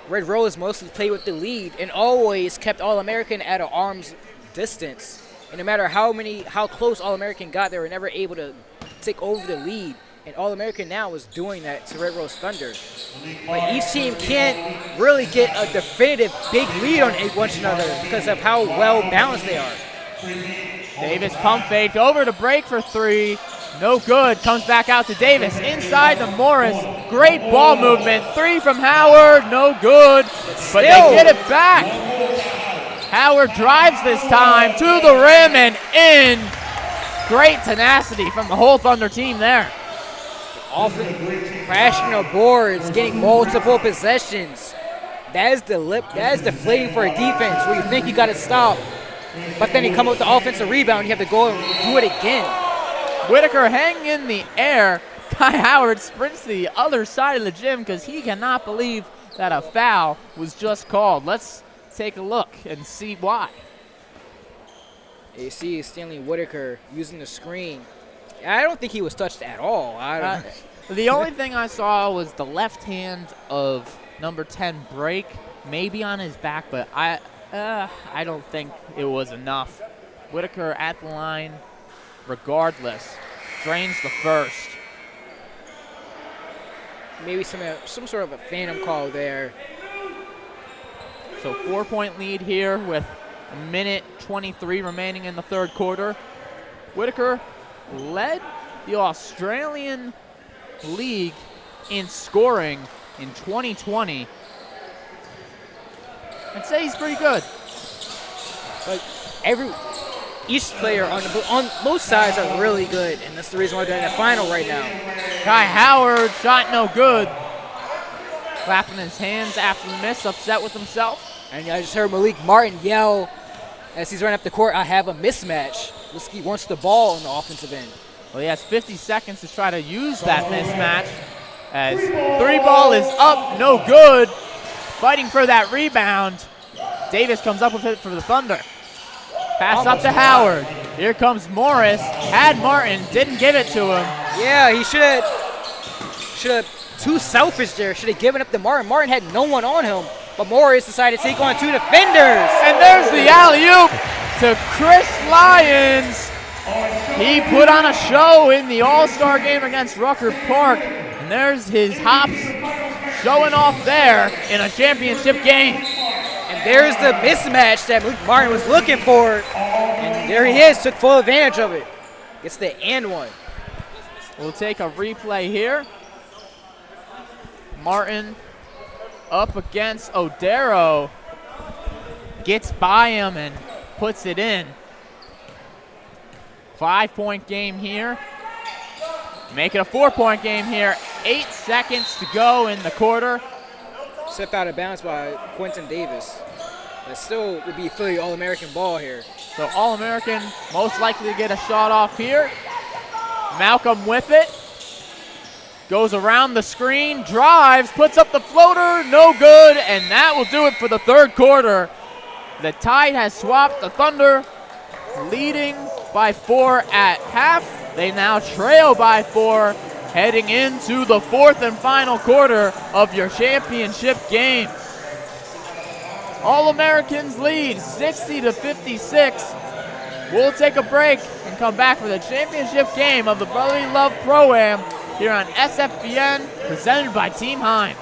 Red Rose mostly played with the lead and always kept All-American at an arm's distance. And no matter how close All-American got, they were never able to take over the lead. And All-American now is doing that to Red Rose Thunder. But each team can't really get a definitive big lead on one another because of how well balanced they are. Davis pump fake over to break for 3. No good. Comes back out to Davis. Inside to Morris. Great ball movement. 3 from Howard. No good. But they get it back. Howard drives this time to the rim and in. Great tenacity from the whole Thunder team there. Often crashing the boards, getting multiple possessions. That is deflating for a defense where you think you got to stop, but then you come up with the offensive rebound, you have to go and do it again. Whitaker hanging in the air. Kai Howard sprints to the other side of the gym because he cannot believe that a foul was just called. Let's take a look and see why. You see Stanley Whitaker using the screen. I don't think he was touched at all. The only thing I saw was the left hand of number 10 break, maybe on his back, but I don't think it was enough. Whitaker at the line, regardless, drains the first. Maybe some sort of a phantom call there. So 4-point lead here with a minute 23 remaining in the third quarter. Whitaker led the Australian League in scoring in 2020. I'd say he's pretty good. But each player on both sides are really good, and that's the reason why they're in the final right now. Kai Howard shot no good. Clapping his hands after the miss, upset with himself. And I just heard Malik Martin yell as he's running up the court, "I have a mismatch." Liski wants the ball on the offensive end. Well, he has 50 seconds to try to use that mismatch. As 3 ball is up, no good. Fighting for that rebound. Davis comes up with it for the Thunder. Pass up to Howard. Here comes Morris. Had Martin, didn't give it to him. Yeah, he should have too selfish there. Should have given up to Martin. Martin had no one on him, but Morris decided to take on 2 defenders. And there's the alley-oop to Chris Lyons. He put on a show in the All-Star game against Rucker Park, and there's his hops showing off there in a championship game. And there's the mismatch that Malik Martin was looking for, and there he is, took full advantage of it. Gets the and one. We'll take a replay here. Martin up against Odero, gets by him and puts it in. 5-point game here. Make it a 4-point game here. 8 seconds to go in the quarter. Stepped out of bounds by Quentin Davis. That still would be Philly All-American ball here. So All-American most likely to get a shot off here. Malcolm with it. Goes around the screen, drives, puts up the floater, no good, and that will do it for the third quarter. The tide has swapped. The Thunder leading by 4 at half. They now trail by 4 heading into the 4th and final quarter of your championship game. All-Americans lead 60-56. We'll take a break and come back for the championship game of the Brotherly Love Pro-Am here on SFBN, presented by Team Hines.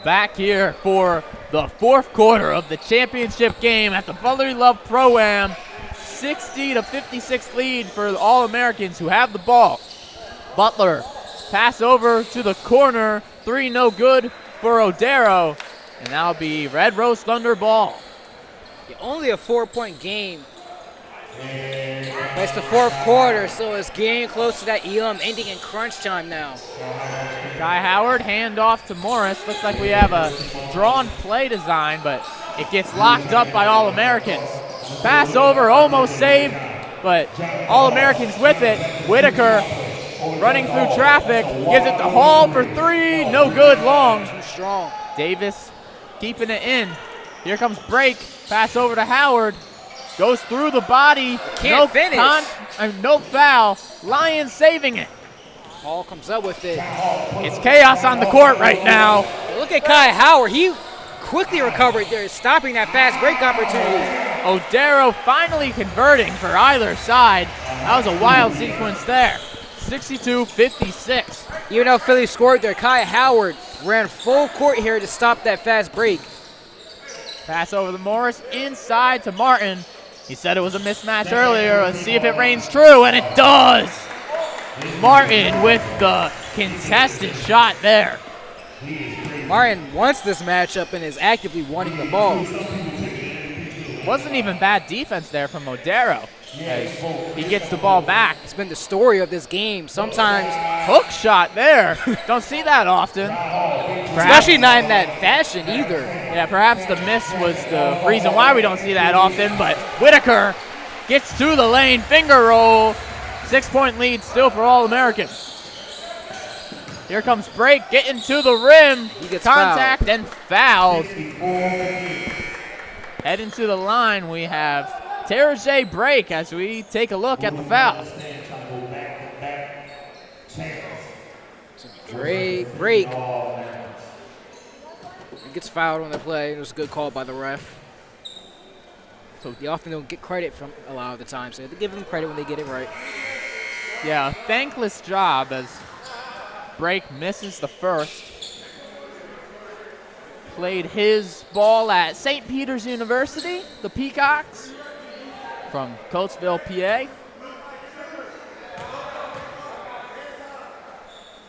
Back here for the 4th quarter of the championship game at the Brotherly Love Pro-Am. 60-56 lead for the All-Americans who have the ball. Butler, pass over to the corner. 3 no good for Odero. And that'll be Red Rose Thunder ball. Yeah, only a 4-point game. But it's the 4th quarter, so it's getting close to that Elam ending in crunch time now. Guy Howard, hand off to Morris. Looks like we have a drawn play design, but it gets locked up by All-Americans. Pass over, almost saved, but All-Americans with it. Whitaker running through traffic, gives it to Hall for 3, no good, long. Too strong. Davis keeping it in. Here comes break, pass over to Howard. Goes through the body. Can't finish. No foul. Lions saving it. Hall comes up with it. It's chaos on the court right now. Look at Kai Howard. He quickly recovered there, stopping that fast break opportunity. Odero finally converting for either side. That was a wild sequence there. 62-56. Even though Philly scored there, Kai Howard ran full court here to stop that fast break. Pass over to Morris, inside to Martin. He said it was a mismatch earlier. Let's see if it reigns true, and it does. Martin with the contested shot there. Martin wants this matchup and is actively wanting the ball. Wasn't even bad defense there from Odero as he gets the ball back. It's been the story of this game. Sometimes hook shot there. Don't see that often. Especially not in that fashion either. Yeah, perhaps the miss was the reason why we don't see that often, but Whitaker gets to the lane, finger roll. 6-point lead still for All-American. Here comes break, getting to the rim. He gets contact fouled. and fouled. Heading to the line, we have Terje break as we take a look at the foul. Break. He gets fouled on the play. It was a good call by the ref. So they often don't get credit from a lot of the time, so they give them credit when they get it right. Yeah, a thankless job as break misses the first. Played his ball at St. Peter's University, the Peacocks, from Coatesville, PA.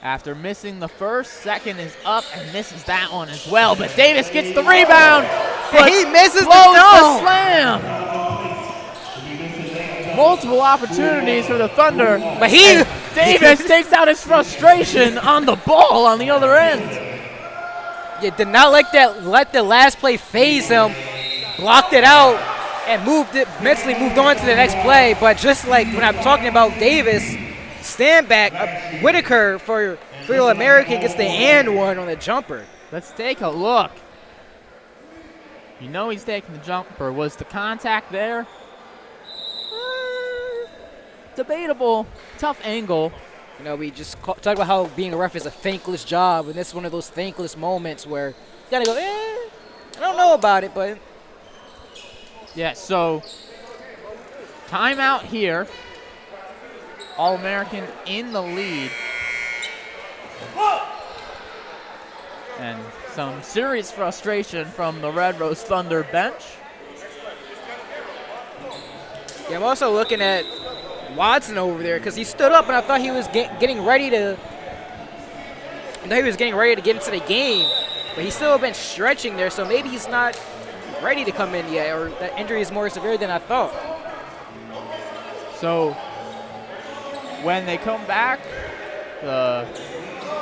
After missing the first, second is up and misses that one as well. But Davis gets the rebound. But he misses the slam. Multiple opportunities for the Thunder. But he Davis takes out his frustration on the ball on the other end. Yeah, did not let the last play phase him. Blocked it out and mentally moved on to the next play. But just like when I'm talking about Davis, stand back, Whitaker for All-American gets the and one on the jumper. Let's take a look. You know he's taking the jumper. Was the contact there? Debatable. Tough angle. You know, we just talked about how being a ref is a thankless job, and this is one of those thankless moments where you gotta go, I don't know about it, but Yeah, so timeout here. All-American in the lead. And some serious frustration from the Red Rose Thunder bench. Yeah, I'm also looking at Watson over there because he stood up and I thought he was getting ready to. I thought he was getting ready to get into the game, but he's still been stretching there, so maybe he's not ready to come in yet, or that injury is more severe than I thought. So when they come back, the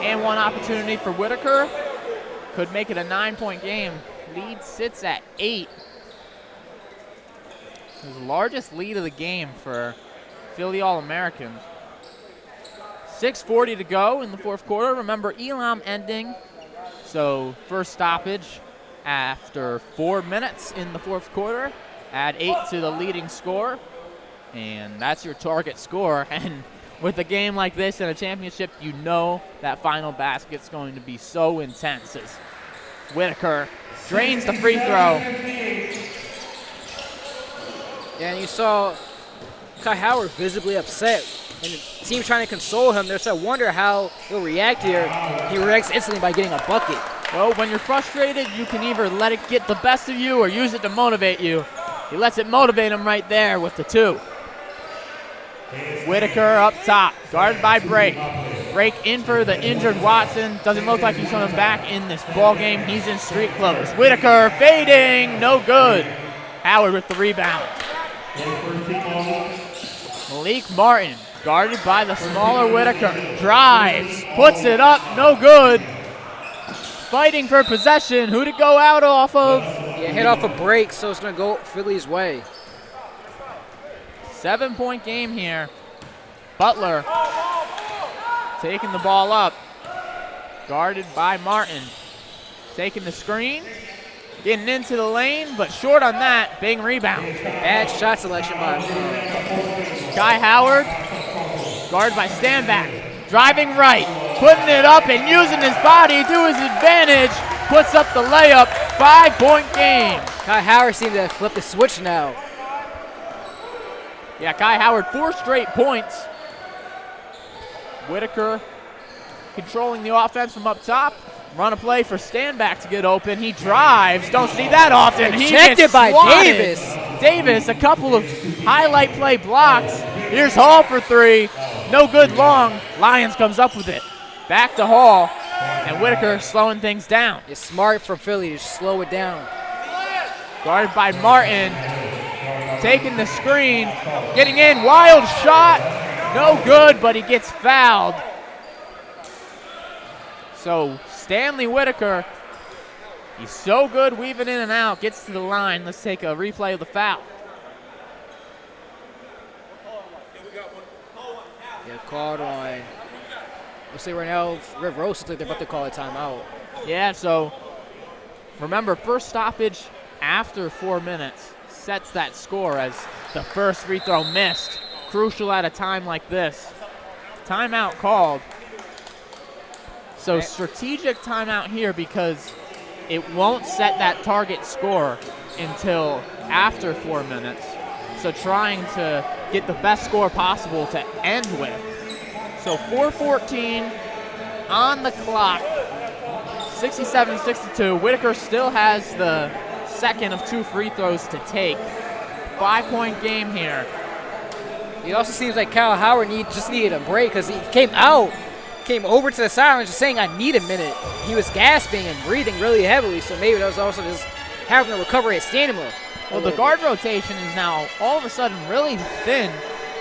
and one opportunity for Whitaker could make it a 9-point game. Lead sits at 8. The largest lead of the game for Philly All-Americans. 6:40 to go in the fourth quarter. Remember, Elam ending, so first stoppage after 4 minutes in the fourth quarter. Add 8 to the leading score, and that's your target score. And with a game like this in a championship, you know that final basket's going to be so intense as Whitaker drains the free throw. Yeah, and you saw Kai Howard visibly upset, and the team trying to console him. They're so I wonder how he'll react here. He reacts instantly by getting a bucket. Well, when you're frustrated, you can either let it get the best of you or use it to motivate you. He lets it motivate him right there with the 2. Whitaker up top, guarded by Brake. Brake in for the injured Watson. Doesn't look like he's coming back in this ball game. He's in street clothes. Whitaker fading, no good. Howard with the rebound. Malik Martin, guarded by the smaller Whitaker. Drives, puts it up, no good. Fighting for possession. Who'd it go out off of? Yeah, hit off a break, so it's going to go Philly's way. 7-point game here. Butler taking the ball up. Guarded by Martin. Taking the screen. Getting into the lane, but short on that. Big rebound. Bad shot selection by Kai Howard, guarded by Stanback. Driving right, putting it up and using his body to his advantage. Puts up the layup. 5-point game. Kai Howard seemed to flip the switch now. Yeah, Kai Howard, 4 straight points. Whitaker controlling the offense from up top. Run a play for Stanback to get open. He drives. Don't see that often. He Rejected by Davis. Davis, a couple of highlight play blocks. Here's Hall for 3. No good long. Lyons comes up with it. Back to Hall. And Whitaker slowing things down. It's smart for Philly to slow it down. Guarded by Martin. Taking the screen. Getting in. Wild shot. No good, but he gets fouled. So Stanley Whitaker, he's so good weaving in and out, gets to the line. Let's take a replay of the foul. Yeah, called on. Let's say right now, Red Rose looks like they're about to call a timeout. Yeah, so remember, first stoppage after 4 minutes sets that score as the first free throw missed. Crucial at a time like this. Timeout called. So strategic timeout here because it won't set that target score until after 4 minutes. So trying to get the best score possible to end with. So 4:14 on the clock, 67-62. Whitaker still has the second of 2 free throws to take. 5-point game here. It also seems like Kyle Howard just needed a break because he came over to the sideline just saying, I need a minute. He was gasping and breathing really heavily, so maybe that was also just having to recover his stamina. Well, the guard rotation is now all of a sudden really thin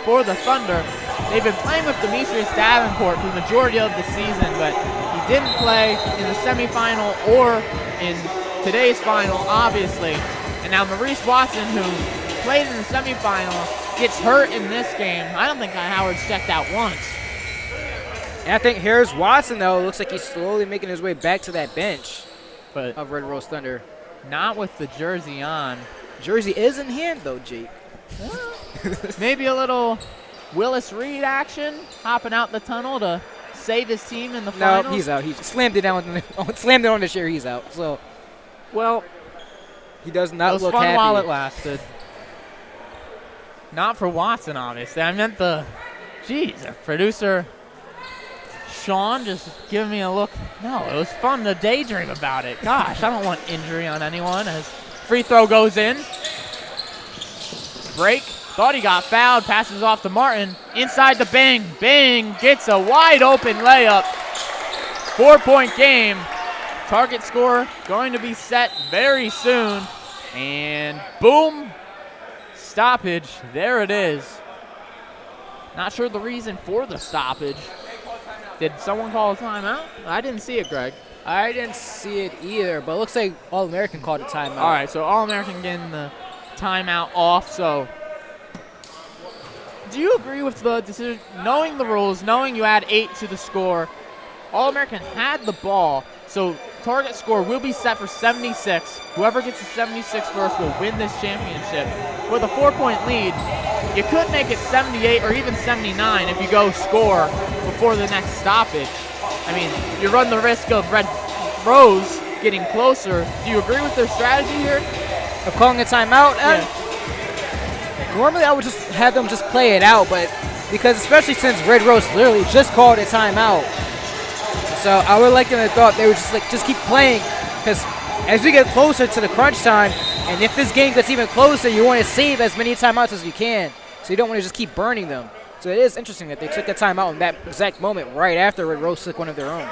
for the Thunder. They've been playing with Demetrius Davenport for the majority of the season, but he didn't play in the semifinal or in today's final, obviously. And now Maurice Watson, who played in the semifinal, gets hurt in this game. I don't think Howard's checked out once. And I think here's Watson, though. Looks like he's slowly making his way back to that bench But of Red Rose Thunder. not with the jersey on. Jersey is in hand, though, Jake. Maybe a little Willis Reed action, hopping out the tunnel to save his team in the No, finals. he's out. He slammed it down. Slammed it on the chair. He's out. So Well, he does it not was look fun happy. while it lasted. Not for Watson, obviously. I meant the, producer Sean just giving me a look. No, it was fun to daydream about it. Gosh, I don't want injury on anyone as free throw goes in. Break. Thought he got fouled. Passes off to Martin. Inside the Bing. Bing gets a wide open layup. 4-point game. Target score going to be set very soon. And boom. Stoppage. There it is. Not sure the reason for the stoppage. Did someone call a timeout? I didn't see it, Greg. I didn't see it either, but it looks like All-American called a timeout. All right, so All-American getting the timeout off. So do you agree with the decision, knowing the rules, knowing you add 8 to the score? All-American had the ball, so target score will be set for 76. Whoever gets to 76 first will win this championship. With a 4-point lead, you could make it 78 or even 79 if you go score before the next stoppage. I mean, you run the risk of Red Rose getting closer. Do you agree with their strategy here? Of calling a timeout? Yeah. Normally I would just have them just play it out, but because especially since Red Rose literally just called a timeout, so I would like them to thought they would just keep playing, because as we get closer to the crunch time, and if this game gets even closer, you want to save as many timeouts as you can, so you don't want to just keep burning them. So it is interesting that they took a timeout in that exact moment right after Red Rose took one of their own.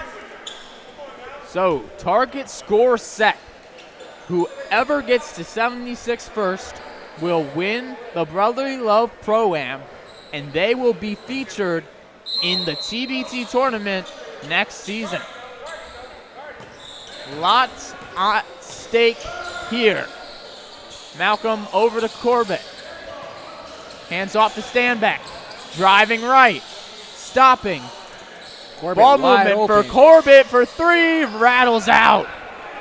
So target score set. Whoever gets to 76 first will win the Brotherly Love Pro-Am, and they will be featured in the TBT tournament next season. Lots at stake here. Malcolm over to Corbett. Hands off to Stanback. Driving right. Stopping. Corbett Ball wide movement open. for Corbett for 3. Rattles out.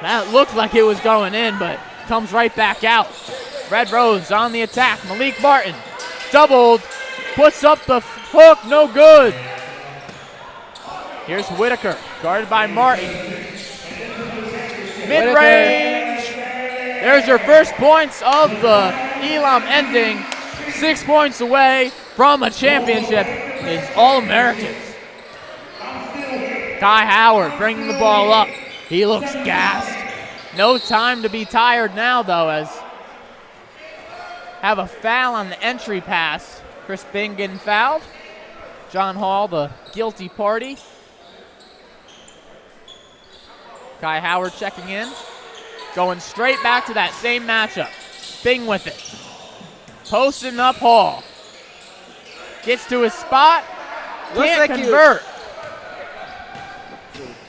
That looked like it was going in, but comes right back out. Red Rose on the attack. Malik Martin doubled. Puts up the hook. No good. Here's Whitaker, guarded by Martin. Mid-range. There's your first points of the Elam ending. 6 points away from a championship is All-Americans. Kai Howard bringing the ball up. He looks gassed. No time to be tired now, though, as have a foul on the entry pass. Chris Bing getting fouled. John Hall, the guilty party. Kai Howard checking in. Going straight back to that same matchup. Bing with it. Posting up Hall. Gets to his spot. Can't convert.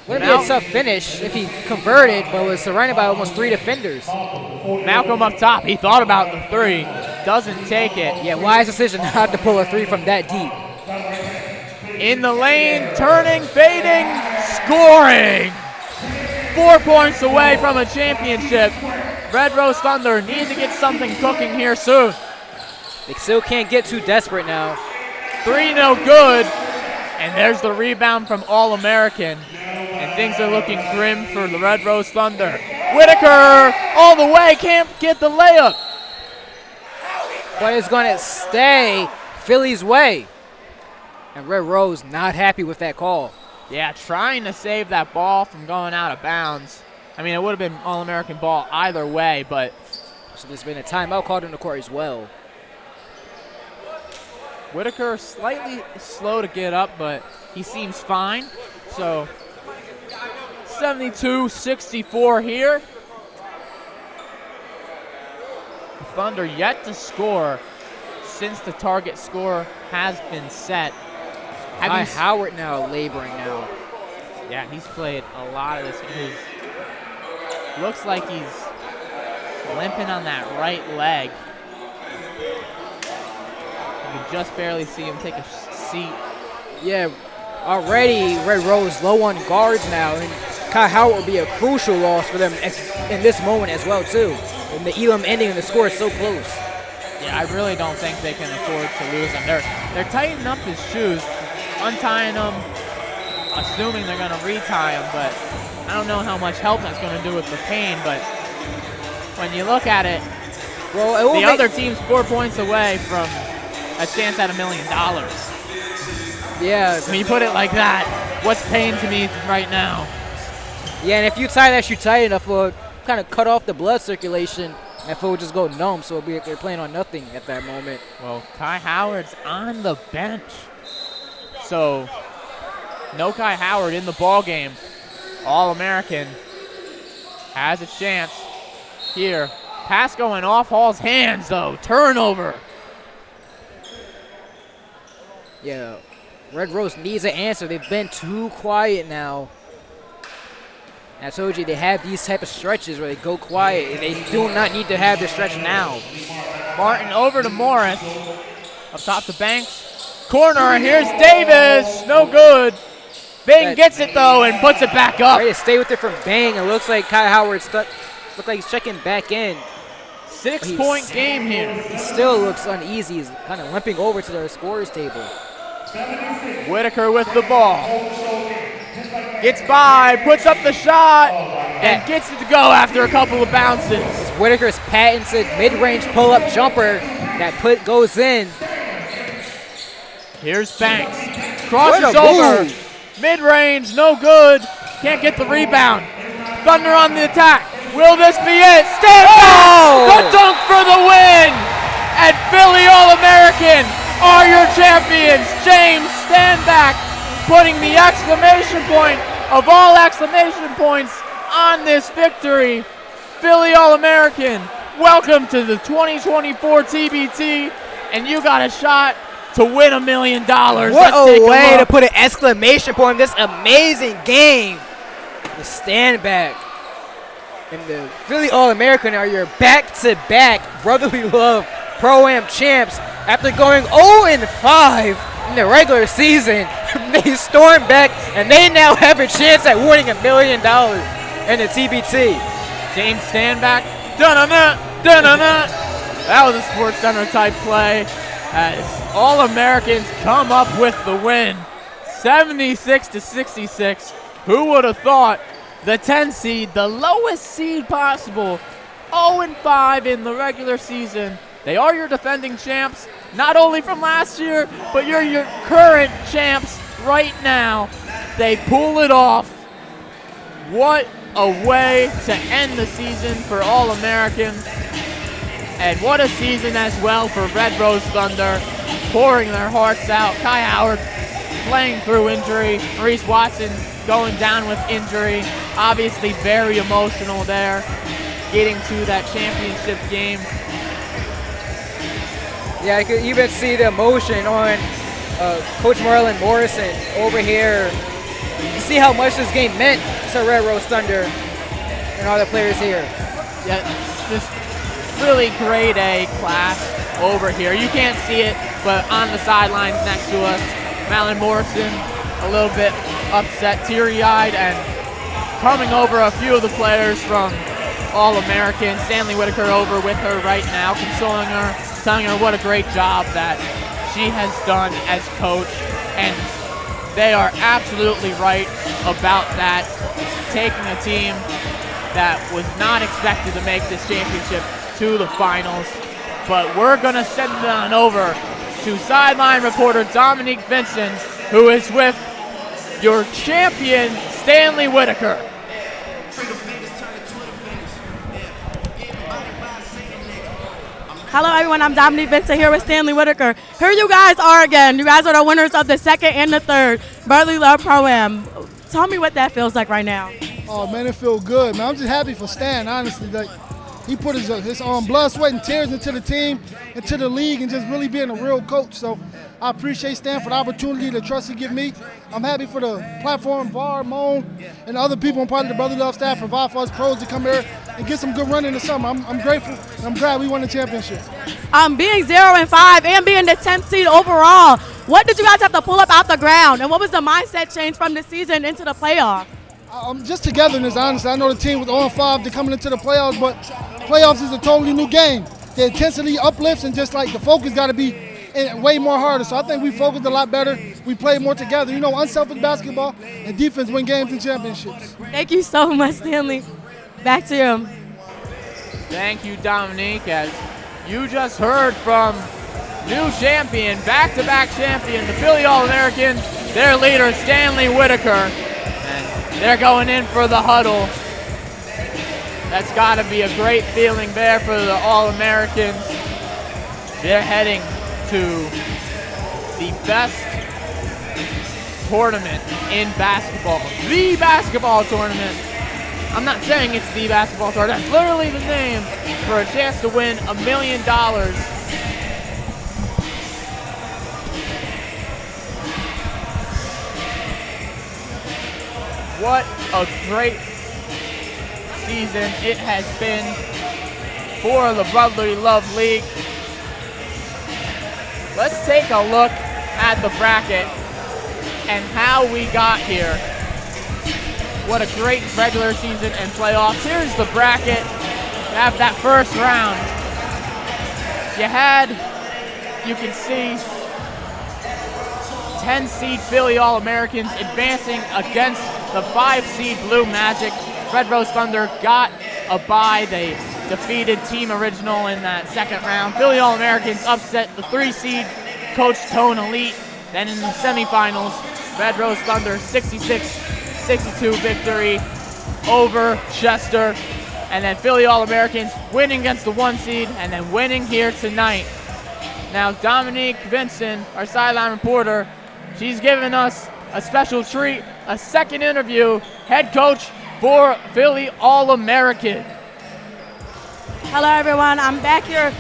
Would be a tough finish if he converted, but was surrounded by almost 3 defenders. Malcolm up top. He thought about the 3. Doesn't take it. Yeah, wise decision not to pull a 3 from that deep. In the lane, turning, fading, scoring. 4 points away from a championship. Red Rose Thunder need to get something cooking here soon. They still can't get too desperate now. 3 no good. And there's the rebound from All-American. And things are looking grim for the Red Rose Thunder. Whitaker all the way, can't get the layup. But it's going to stay Philly's way. And Red Rose not happy with that call. Yeah, trying to save that ball from going out of bounds. I mean, it would have been All-American ball either way, but so there's been a timeout called in the court as well. Whitaker slightly slow to get up, but he seems fine. So 72-64 here. The Thunder yet to score since the target score has been set. Kai Howard now laboring now. Yeah, he's played a lot of this. Looks like he's limping on that right leg. You can just barely see him take a seat. Yeah, already Red Rose low on guards now, and Kai Howard will be a crucial loss for them in this moment as well too. And the Elam ending and the score is so close. Yeah, I really don't think they can afford to lose him. They're tightening up his shoes, untying them, assuming they're going to retie him, but I don't know how much help that's going to do with the pain, but when you look at it, well, the other team's 4 points away from a chance at $1 million. Yeah. When you put it like that, what's pain to me right now? Yeah, and if you tie that shoe tight enough, it will kind of cut off the blood circulation, and it will just go numb, so it'll be like they're playing on nothing at that moment. Well, Kai Howard's on the bench. So, no Kai Howard in the ball game. All-American has a chance here. Pass going off Hall's hands, though. Turnover. Yeah, Red Rose needs an answer. They've been too quiet now. I told you they have these type of stretches where they go quiet, and they do not need to have this stretch now. Martin over to Morris. Up top to Banks. Corner, here's Davis. No good. Bing gets it, though, and puts it back up. Ready to stay with it from Bang. It looks like Kai Howard's stuck. Looks like he's checking back in. 6-point game here. He still looks uneasy. He's kind of limping over to the scorer's table. Whitaker with the ball. Gets by, puts up the shot, and gets it to go after a couple of bounces. It's Whitaker's patented mid-range pull-up jumper that goes in. Here's Banks. Crosses over. Mid-range, no good. Can't get the rebound. Thunder on the attack. Will this be it? Stand back! The dunk for the win! And Philly All-American are your champions. James Stanback putting the exclamation point of all exclamation points on this victory. Philly All-American, welcome to the 2024 TBT, and you got a shot to win $1 million. What a way to put an exclamation point in this amazing game. The Stanback and the Philly All-American are your back-to-back Brotherly Love Pro-Am champs. After going 0-5 in the regular season, they storm back, and they now have a chance at winning $1 million in the TBT. James Stanback, da-na-na, da-na-na. That was a Sports Center type play as All-Americans come up with the win, 76-66. Who would have thought the 10 seed, the lowest seed possible, 0-5 in the regular season. They are your defending champs, not only from last year, but you're your current champs right now. They pull it off. What a way to end the season for All-Americans. And what a season as well for Red Rose Thunder, pouring their hearts out. Kai Howard playing through injury. Maurice Watson going down with injury. Obviously very emotional there, getting to that championship game. Yeah, I could even see the emotion on Coach Marlon Morrison over here. You see how much this game meant to Red Rose Thunder and all the players here. Yeah, just really grade A class over here. You can't see it, but on the sidelines next to us, Marlon Morrison a little bit upset, teary-eyed, and coming over a few of the players from All-American. Stanley Whitaker over with her right now, consoling her, telling her what a great job that she has done as coach, and they are absolutely right about that, taking a team that was not expected to make this championship to the finals. But we're going to send it on over to sideline reporter Dominique Vincent, who is with your champion, Stanley Whitaker. Hello, everyone. I'm Dominique Vincent here with Stanley Whitaker. Here you guys are again. You guys are the winners of the second and the third Brotherly Love Pro-Am. Tell me what that feels like right now. Oh, man, it feels good, man. I'm just happy for Stan, honestly. Like, he put his blood, sweat, and tears into the team, into the league, and just really being a real coach. So I appreciate Stan for the opportunity, the trust he give me. I'm happy for the platform, VAR, Moan, and the other people on part of the Brotherly Love staff provide for us pros to come here and get some good run in the summer. I'm grateful, and I'm glad we won the championship. Being 0-5 and being the 10th seed overall, what did you guys have to pull up out the ground, and what was the mindset change from the season into the playoffs? Just togetherness, honestly. I know the team was 0-5, they're coming into the playoffs, but playoffs is a totally new game. The intensity uplifts, and just like the focus got to be way more harder. So I think we focused a lot better. We played more together. You know, unselfish basketball and defense win games and championships. Thank you so much, Stanley. Back to you. Thank you, Dominique. As you just heard from new champion, back-to-back champion, the Philly All-Americans, their leader, Stanley Whitaker. And they're going in for the huddle. That's got to be a great feeling there for the All-Americans. They're heading to the best tournament in basketball. The basketball tournament. I'm not saying it's the basketball tournament. That's literally the name for a chance to win $1 million. What a great season it has been for the Brotherly Love League. Let's take a look at the bracket and how we got here. What a great regular season and playoffs. Here's the bracket. You have that first round. You can see 10 seed Philly All-Americans advancing against the 5 seed Blue Magic. Red Rose Thunder got a bye. They defeated Team Original in that second round. Philly All-Americans upset the 3 seed Coach Tone Elite. Then in the semifinals, Red Rose Thunder 66-62 victory over Chester. And then Philly All-Americans winning against the 1 seed and then winning here tonight. Now Dominique Vincent, our sideline reporter, she's given us a special treat, a second interview, head coach for Philly All-American. Hello, everyone. I'm back here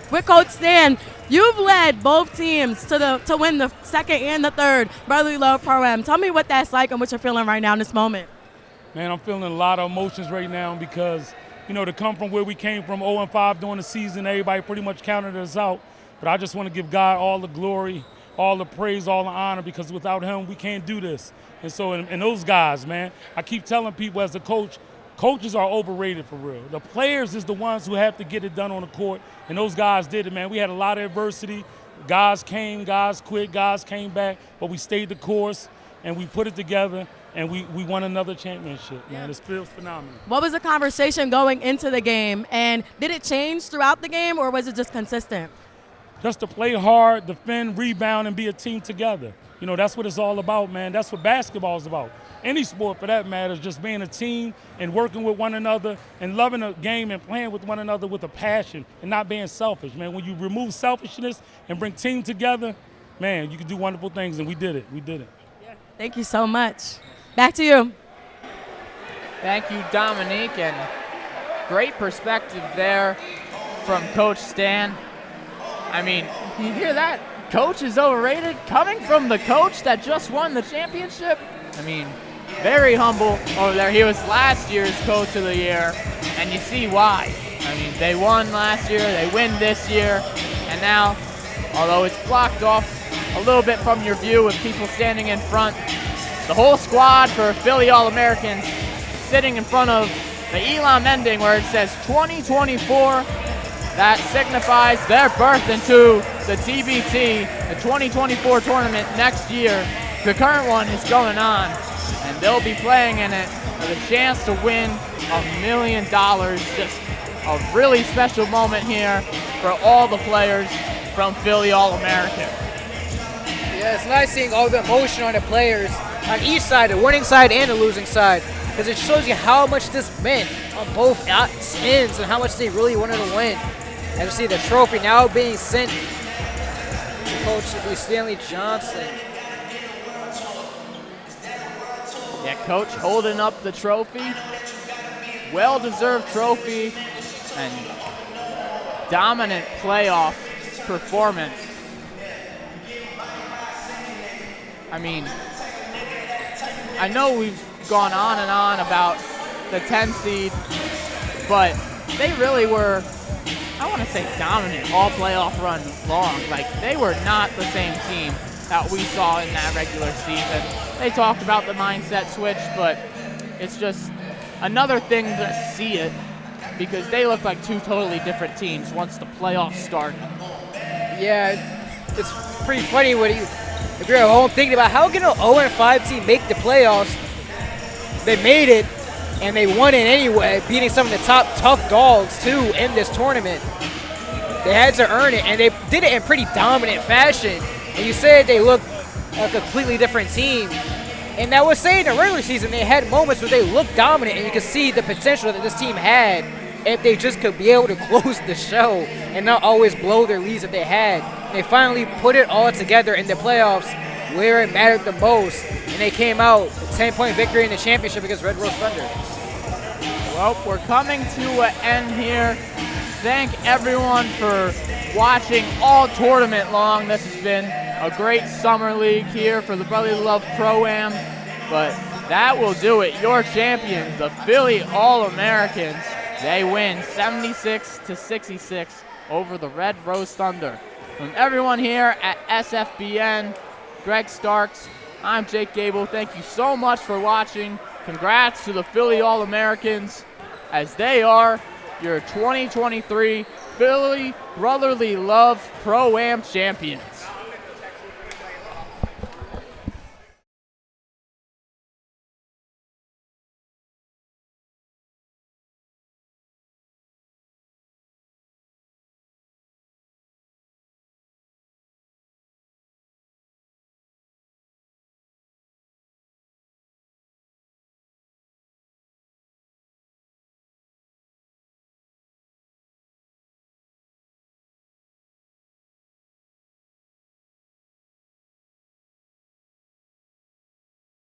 with Coach Stan. You've led both teams to win the second and the third Brotherly Love Pro-Am. Tell me what that's like and what you're feeling right now in this moment. Man, I'm feeling a lot of emotions right now because, to come from where we came from, 0-5 during the season, everybody pretty much counted us out. But I just want to give God all the glory, all the praise, all the honor, because without him, we can't do this. And so, and those guys, man, I keep telling people as a coach, coaches are overrated for real. The players is the ones who have to get it done on the court, and those guys did it, man. We had a lot of adversity. Guys came, guys quit, guys came back, but we stayed the course, and we put it together, and we won another championship, man. It feels phenomenal. What was the conversation going into the game, and did it change throughout the game, or was it just consistent? Just to play hard, defend, rebound, and be a team together. That's what it's all about, man. That's what basketball is about. Any sport, for that matter, is just being a team and working with one another and loving the game and playing with one another with a passion and not being selfish, man. When you remove selfishness and bring team together, man, you can do wonderful things, and we did it. We did it. Yeah. Thank you so much. Back to you. Thank you, Dominique, and great perspective there from Coach Stan. I mean, you hear that? Coach is overrated? Coming from the coach that just won the championship? I mean, very humble over there. He was last year's Coach of the Year, and you see why. I mean, they won last year, they win this year, and now, although it's blocked off a little bit from your view with people standing in front, the whole squad for Philly All-Americans sitting in front of the Elam ending where it says 2024. That signifies their birth into the TBT, the 2024 tournament next year. The current one is going on, and they'll be playing in it with a chance to win $1 million. Just a really special moment here for all the players from Philly All-American. Yeah, it's nice seeing all the emotion on the players on each side, the winning side and the losing side, because it shows you how much this meant on both ends and how much they really wanted to win. And to see the trophy now being sent to Coach Stanley Johnson. Yeah, Coach holding up the trophy. Well-deserved trophy and dominant playoff performance. I mean, I know we've gone on and on about the 10 seed, but they really were, I want to say dominant all playoff run long. Like, they were not the same team that we saw in that regular season. They talked about the mindset switch, but it's just another thing to see it because they look like two totally different teams once the playoffs start. Yeah, it's pretty funny when if you're at home thinking about how can an 0-5 team make the playoffs. They made it, and they won it anyway, beating some of the top tough dogs, too, in this tournament. They had to earn it, and they did it in pretty dominant fashion. And you said they looked a completely different team. And I would say in the regular season, they had moments where they looked dominant, and you could see the potential that this team had if they just could be able to close the show and not always blow their leads that they had. They finally put it all together in the playoffs where it mattered the most, and they came out with a 10-point victory in the championship against Red Rose Thunder. Well, we're coming to an end here. Thank everyone for watching all tournament long. This has been a great summer league here for the Brotherly Love Pro-Am. But that will do it. Your champions, the Philly All-Americans, they win 76-66 over the Red Rose Thunder. From everyone here at SFBN, Greg Starks, I'm Jake Gable. Thank you so much for watching. Congrats to the Philly All-Americans, as they are your 2023 Philly Brotherly Love Pro-Am champions.